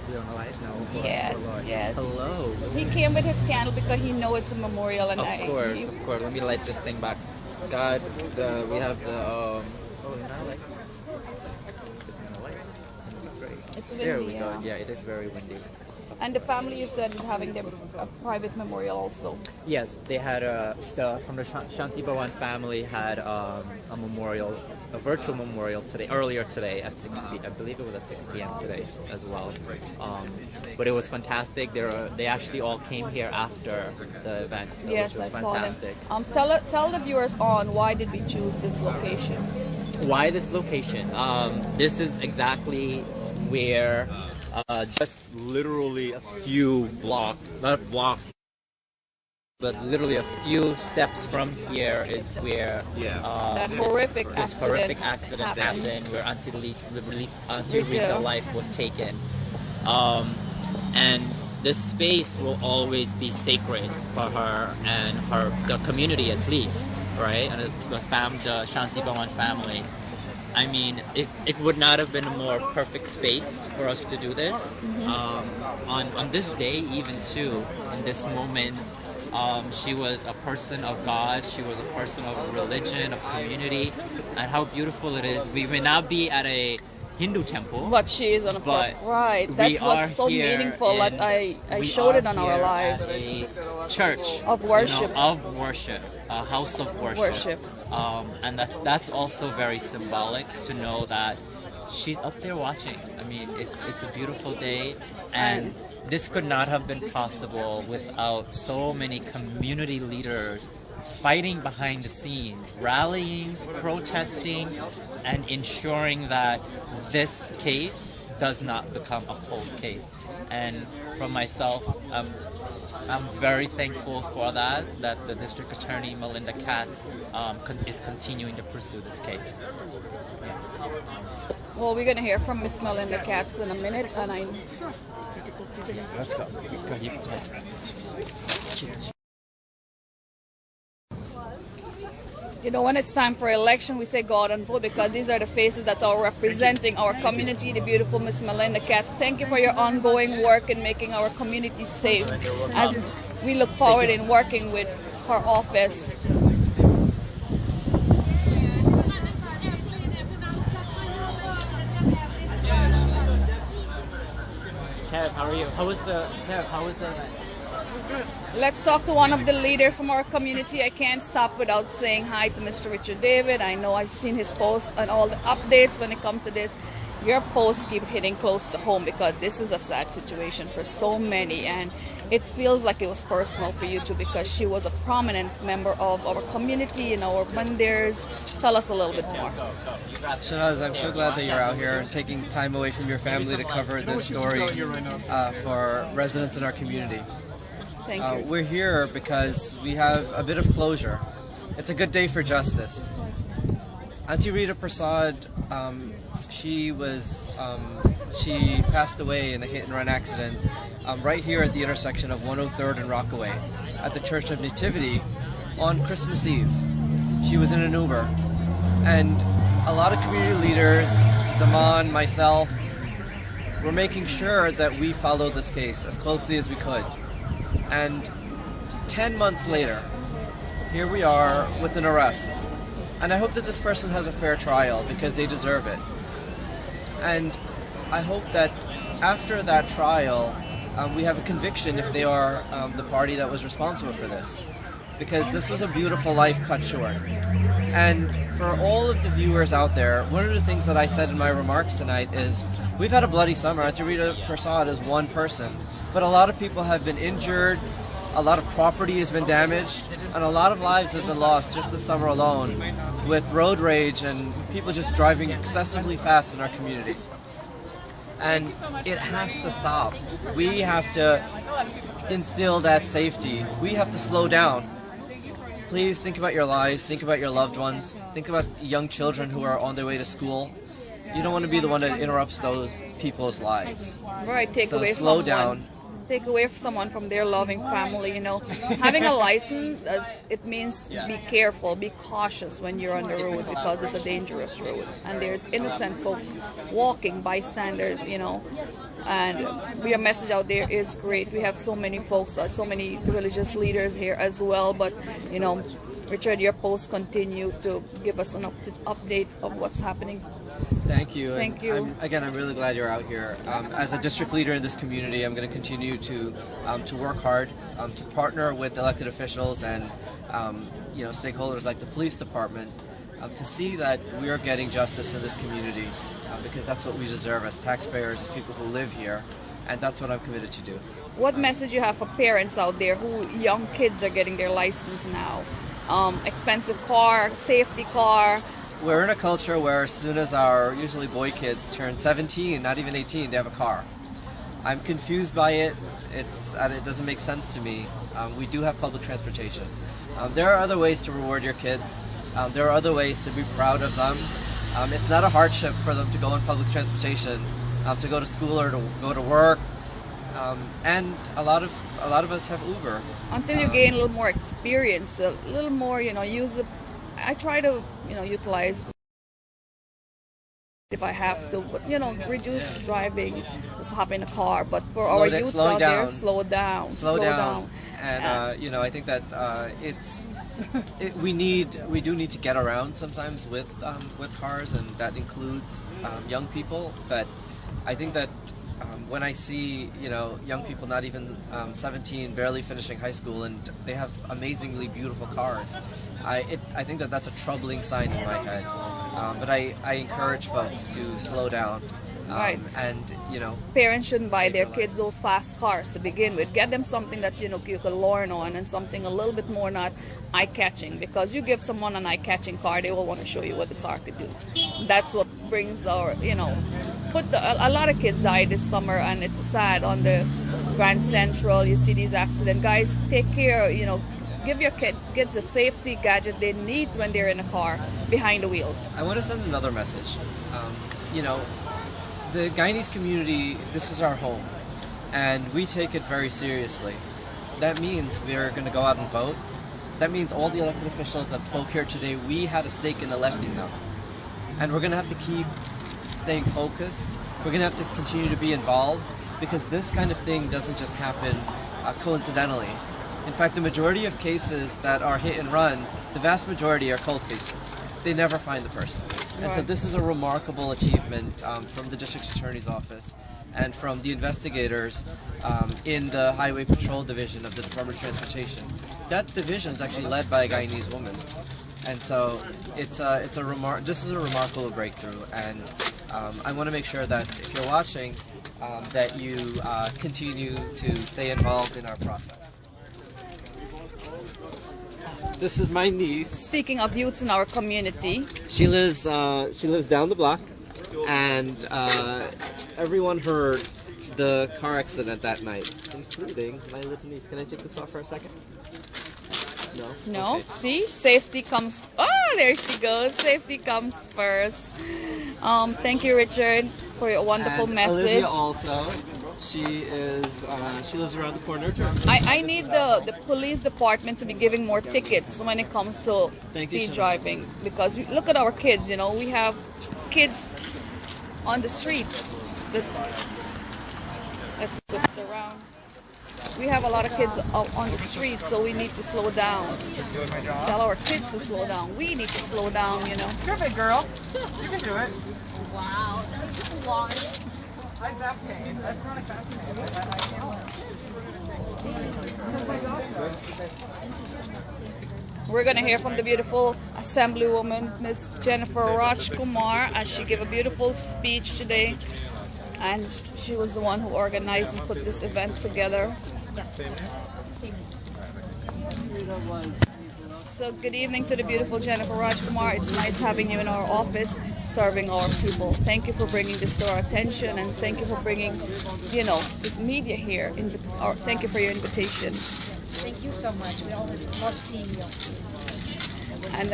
we're on live now. Of course. Yes, Oh, Lord. yes. Hello. He came with his candle because he knows it's a memorial, and Of course. Let me light this thing back. God, we have the oh, not like. It's windy. There we go. Yeah, it is very windy. And the family, you said, is having their a private memorial also. Yes, they had from the Shanti Bhawan family had a memorial, a virtual memorial earlier today at 6 p.m. I believe it was at 6 p.m. today as well. But it was fantastic. They actually all came here after the event, so Yes, which was I fantastic. saw them. Tell the viewers on why did we choose this location? Why this location? This is exactly where just literally a few not blocks, but literally a few steps from here is where that horrific accident happened, where Auntie Rita's life was taken. And this space will always be sacred for her and the community, at least, right? And it's the Shanti Bhawan family. I mean, it would not have been a more perfect space for us to do this. On this day, even too, in this moment, she was a person of God. She was a person of religion, of community, and how beautiful it is. We may not be at a Hindu temple, but she is on a right. That's what's so meaningful. Like I showed it on our live. A church of worship, a house of worship. And that's also very symbolic to know that she's up there watching. I mean, it's a beautiful day, and this could not have been possible without so many community leaders fighting behind the scenes, rallying, protesting, and ensuring that this case does not become a cold case. And from myself, I'm very thankful for that the District Attorney Melinda Katz is continuing to pursue this case. Yeah. Well, we're going to hear from Miss Melinda Katz in a minute, and Let's go. You can talk. You know, when it's time for election, we say go out and vote, because these are the faces that are representing our community, the beautiful Miss Melinda Katz. Thank you for your ongoing work in making our community safe, as we look forward in working with her office. Kev, how are you? How was the Let's talk to one of the leaders from our community. I can't stop without saying hi to Mr. Richard David. I know I've seen his posts and all the updates when it comes to this. Your posts keep hitting close to home, because this is a sad situation for so many, and it feels like it was personal for you too, because she was a prominent member of our community and our mandirs. Tell us a little bit more. Shanaz, I'm so glad that you're out here and taking time away from your family to cover this story for residents in our community. Thank you. We're here because we have a bit of closure. It's a good day for justice. Auntie Rita Persaud, she passed away in a hit-and-run accident right here at the intersection of 103rd and Rockaway at the Church of Nativity on Christmas Eve. She was in an Uber, and a lot of community leaders, Zaman, myself, were making sure that we followed this case as closely as we could. And 10 months later, here we are with an arrest. And I hope that this person has a fair trial, because they deserve it. And I hope that after that trial, we have a conviction if they are the party that was responsible for this. Because this was a beautiful life cut short. And for all of the viewers out there, one of the things that I said in my remarks tonight is, we've had a bloody summer. Auntie Rita Persaud is one person, but a lot of people have been injured, a lot of property has been damaged, and a lot of lives have been lost just this summer alone with road rage and people just driving excessively fast in our community. And it has to stop. We have to instill that safety. We have to slow down. Please think about your lives, think about your loved ones, think about young children who are on their way to school. You don't want to be the one that interrupts those people's lives. Right, So slow down. Take away someone from their loving family, you know. Having a license, it means be careful, be cautious when you're on the road, because it's a dangerous road. And there's innocent folks walking, bystanders, you know. And your message out there is great. We have so many folks, so many religious leaders here as well. But, you know, Richard, your posts continue to give us an update of what's happening. Thank you. Thank you. I'm really glad you're out here. As a district leader in this community, I'm going to continue to work hard, to partner with elected officials and stakeholders like the police department, to see that we are getting justice in this community, because that's what we deserve as taxpayers, as people who live here, and that's what I'm committed to do. What message you have for parents out there who young kids are getting their license now? Expensive car, safety car. We're in a culture where as soon as our usually boy kids turn 17, not even 18, they have a car. I'm confused by it. It doesn't make sense to me. We do have public transportation. There are other ways to reward your kids. There are other ways to be proud of them. It's not a hardship for them to go on public transportation, to go to school or to go to work. And a lot of us have Uber. Until you gain a little more experience, a little more, I try to, utilize if I have to, but reduce driving, just hop in a car. But for our youths out there, slow down. And I think that we do need to get around sometimes with cars, and that includes young people. But I think that when I see young people not even 17, barely finishing high school, and they have amazingly beautiful cars, I think that that's a troubling sign in my head. But I encourage folks to slow down. Right. And parents shouldn't buy their kids those fast cars to begin with. Get them something that you can learn on, and something a little bit more not eye-catching, because you give someone an eye-catching car, they will want to show you what the car could do. That's what brings our a lot of kids died this summer, and it's sad. On the Grand Central, you see these accidents. Guys, take care. Give your kids a safety gadget they need when they're in a car behind the wheels. I want to send another message. The Guyanese community, this is our home, and we take it very seriously. That means we're going to go out and vote. That means all the elected officials that spoke here today, we had a stake in electing them. And we're going to have to keep staying focused. We're going to have to continue to be involved, because this kind of thing doesn't just happen coincidentally. In fact, the majority of cases that are hit and run, the vast majority are cold cases. They never find the person. And so this is a remarkable achievement from the District Attorney's Office and from the investigators in the Highway Patrol Division of the Department of Transportation. That division is actually led by a Guyanese woman. And so this is a remarkable breakthrough. And I want to make sure that if you're watching, that you continue to stay involved in our process. This is my niece. Speaking of youths in our community, she lives down the block, and everyone heard the car accident that night, including my little niece. Can I take this off for a second? No. Okay. See, safety comes. Oh, there she goes. Safety comes first. Thank you, Richard, for your wonderful and message. Olivia also. She lives around the corner. I need the police department to be giving more tickets when it comes to speed driving, because look at our kids. We have kids on the streets. Let's flip this around. We have a lot of kids on the streets, so we need to slow down. Tell our kids to slow down. We need to slow down. You're a big girl. You can do it. Wow, that's long. I have back pain. I have chronic back We're going to hear from the beautiful Assemblywoman, Ms. Jennifer Rajkumar, as she gave a beautiful speech today. And she was the one who organized and put this event together. So good evening to the beautiful Jennifer Rajkumar. It's nice having you in our office, serving our people. Thank you for bringing this to our attention, and thank you for bringing, this media here. Thank you for your invitation. Thank you so much. We always love seeing you. And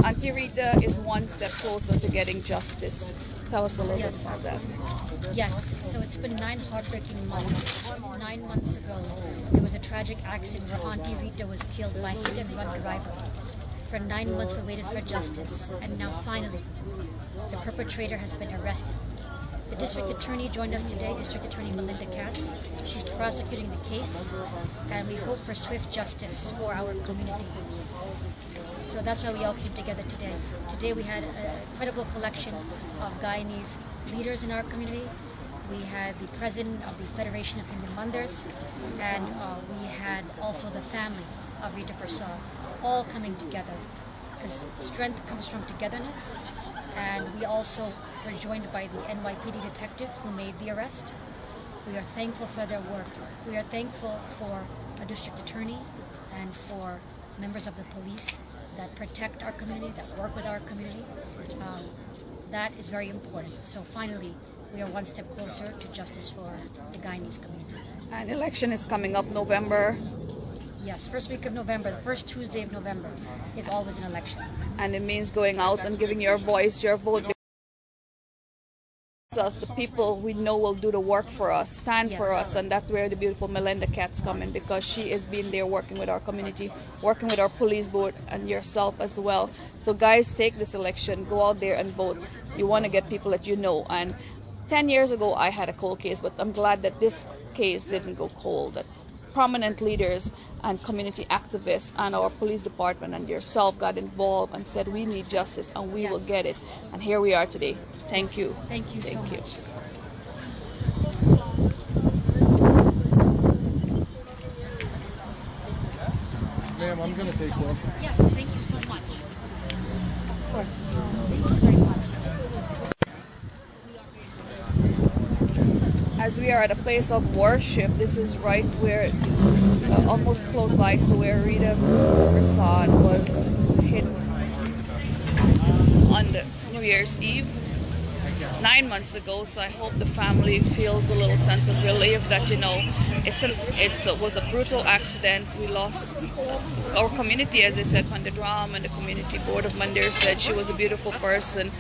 Auntie Rita is one step closer to getting justice. Tell us a little bit about that. Yes, so it's been 9 heartbreaking months. 9 months ago, there was a tragic accident where Auntie Rita was killed by a hit-and-run driver. For 9 months, we waited for justice, and now finally, the perpetrator has been arrested. The district attorney joined us today, District Attorney Melinda Katz. She's prosecuting the case, and we hope for swift justice for our community. So that's why we all came together today. Today we had an incredible collection of Guyanese leaders in our community. We had the president of the Federation of Hindu Mandirs, and we had also the family of Rita Persaud, all coming together, because strength comes from togetherness. And we also were joined by the NYPD detective who made the arrest. We are thankful for their work. We are thankful for a district attorney and for members of the police that protect our community, that work with our community. That is very important. So finally, we are one step closer to justice for the Guyanese community. And election is coming up November. Yes, first week of November, the first Tuesday of November is always an election. And it means going out and giving your voice, your vote. Us, the people we know will do the work for us, stand for us, and that's where the beautiful Melinda Katz come in, because she has been there working with our community, working with our police board, and yourself as well. So guys, take this election, go out there and vote. You want to get people that you know. And 10 years ago I had a cold case, but I'm glad that this case didn't go cold, that prominent leaders and community activists and our police department and yourself got involved and said we need justice, and we will get it. And here we are today. Thank you. Thank you so much. Ma'am, I'm going to take one. Yes, thank you so much. Of course. Thank you very much. As we are at a place of worship, this is right where, almost close by to where Rita Persaud was hidden on the New Year's Eve 9 months ago. So I hope the family feels a little sense of relief that, you know, it was a brutal accident. We lost our community, as I said. Pandit Ram and the community board of Mandir said she was a beautiful person.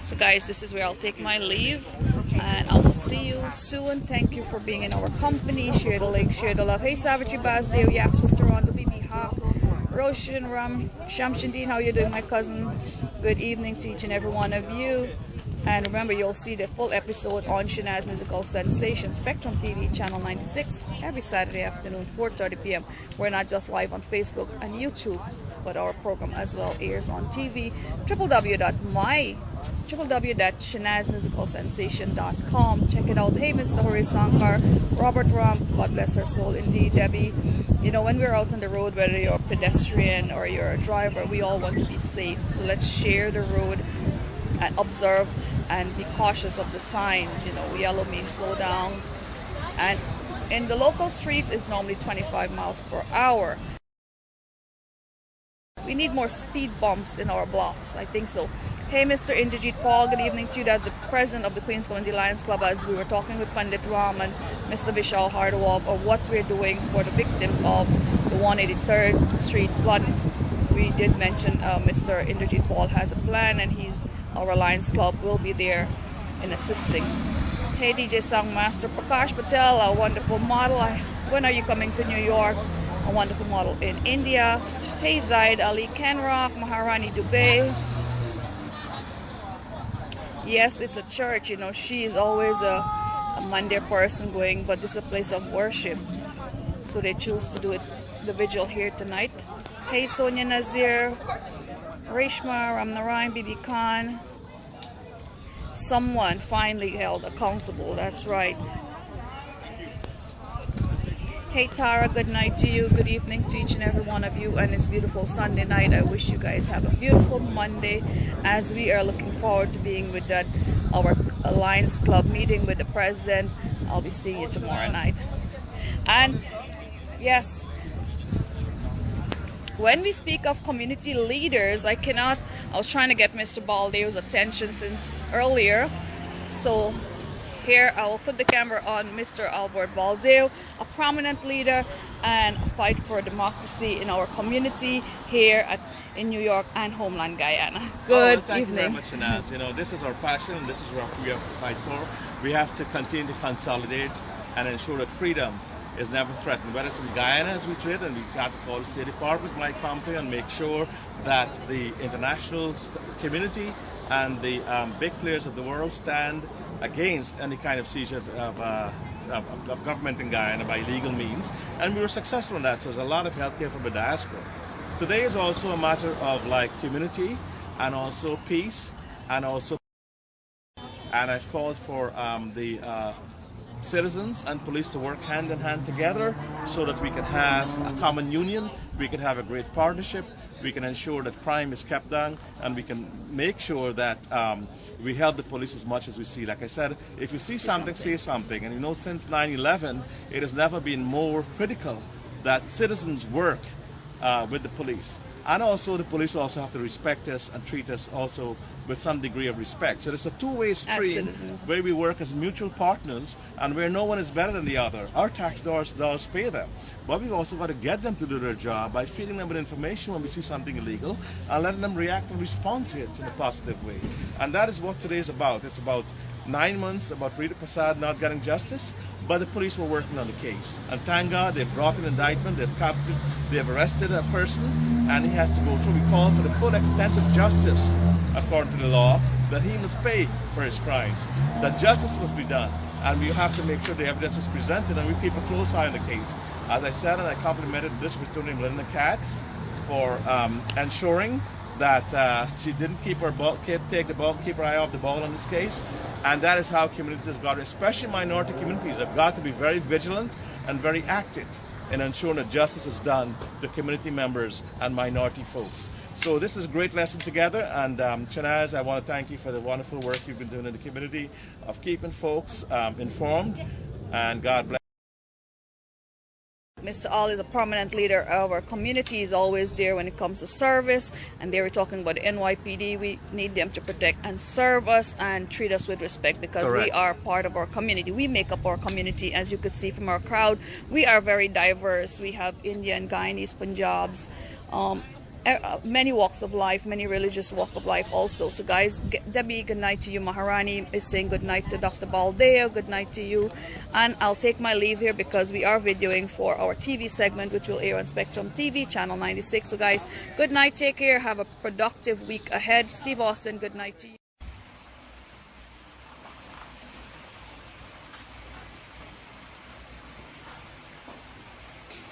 So guys, this is where I'll take my leave, and I will see you soon. Thank you for being in our company. Share the link, share the love. Hey Savitri Basdeo, Yaks from Toronto, BB Hawk, Roshan Ram, Shamshandeen, how you doing, my cousin? Good evening to each and every one of you. And remember, you'll see the full episode on Shanaz Musical Sensation, Spectrum TV, channel 96, every Saturday afternoon, 4:30 p.m. We're not just live on Facebook and YouTube, but our program as well airs on TV, www.shanazmusicalsensation.com. Check it out. Hey, Mr. Horace Sankar, Robert Ram, God bless her soul indeed, Debbie. You know, when we're out on the road, whether you're a pedestrian or you're a driver, we all want to be safe. So let's share the road and observe and be cautious of the signs. You know, yellow means slow down. And in the local streets, it's normally 25 miles per hour. We need more speed bumps in our blocks, I think so. Hey, Mr. Indrajit Paul, good evening to you. That's the president of the Queens Community Lions Club, as we were talking with Pandit Ram and Mr. Vishal Hardwal of what we're doing for the victims of the 183rd Street flood. We did mention Mr. Indrajit Paul has a plan, and our Lions Club will be there in assisting. Hey, DJ Songmaster Prakash Patel, a wonderful model. When are you coming to New York? A wonderful model in India. Hey, Zaid Ali Kenrock, Maharani Dubey. Yes, it's a church, you know. She is always a Monday person going, but this is a place of worship. So they choose to do it, the vigil here tonight. Hey, Sonia Nazir, Reshma, Ramnarayan, Bibi Khan. Someone finally held accountable, that's right. Hey Tara, good night to you, good evening to each and every one of you, and it's beautiful Sunday night. I wish you guys have a beautiful Monday, as we are looking forward to being with our Lions Club meeting with the president. I'll be seeing you tomorrow night. And yes, when we speak of community leaders, I was trying to get Mr. Baldeo's attention since earlier, so here I will put the camera on Mr. Albert Baldeo, a prominent leader and a fight for democracy in our community here in New York and homeland Guyana. Good evening. Thank you very much, Shanaz. You know, this is our passion, and this is what we have to fight for. We have to continue to consolidate and ensure that freedom is never threatened, whether it's in Guyana as we trade, and we have to call the State Department, my company, and make sure that the international community and the big players of the world stand against any kind of seizure of government in Guyana by legal means, and we were successful in that. So there's a lot of help here from the diaspora. Today is also a matter of like community and also peace and also, and I've called for the citizens and police to work hand in hand together so that we can have a common union, we can have a great partnership, we can ensure that crime is kept down, and we can make sure that we help the police as much as we see. Like I said, if you see something, say something. And you know, since 9/11, it has never been more critical that citizens work with the police. And also the police also have to respect us and treat us also with some degree of respect. So it's a two-way stream where we work as mutual partners and where no one is better than the other. Our tax dollars pay them. But we've also got to get them to do their job by feeding them with information when we see something illegal and letting them react and respond to it in a positive way. And that is what today is about. It's about 9 months about Rita Persaud not getting justice, but the police were working on the case. And thank God they've brought an indictment, they've captured, they've arrested a person, and he has to go through. We call for the full extent of justice, according to the law, that he must pay for his crimes, that justice must be done, and we have to make sure the evidence is presented, and we keep a close eye on the case. As I said, and I complimented the District Attorney Melinda Katz for ensuring that she didn't keep her keep her eye off the ball on this case, and that is how communities have got, especially minority communities, have got to be very vigilant and very active in ensuring that justice is done to community members and minority folks. So this is a great lesson together, and Shanaz, I want to thank you for the wonderful work you've been doing in the community of keeping folks informed, and God bless. Mr. All is a prominent leader of our community. He's always there when it comes to service, and they were talking about the NYPD. We need them to protect and serve us and treat us with respect, because we are part of our community. We make up our community, as you could see from our crowd. We are very diverse. We have Indian, Guyanese, Punjabs, many walks of life, many religious walk of life also. So guys, Debbie, good night to you. Maharani is saying good night to Dr. Baldeo, good night to you. And I'll take my leave here because we are videoing for our TV segment, which will air on Spectrum TV, channel 96. So guys, good night, take care, have a productive week ahead. Steve Austin, good night to you.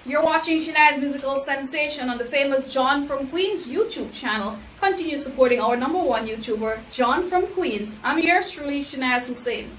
You're watching Shanaz Musical Sensation on the famous John from Queens YouTube channel. Continue supporting our #1 YouTuber, John from Queens. I'm yours truly, Shanaz Hussain.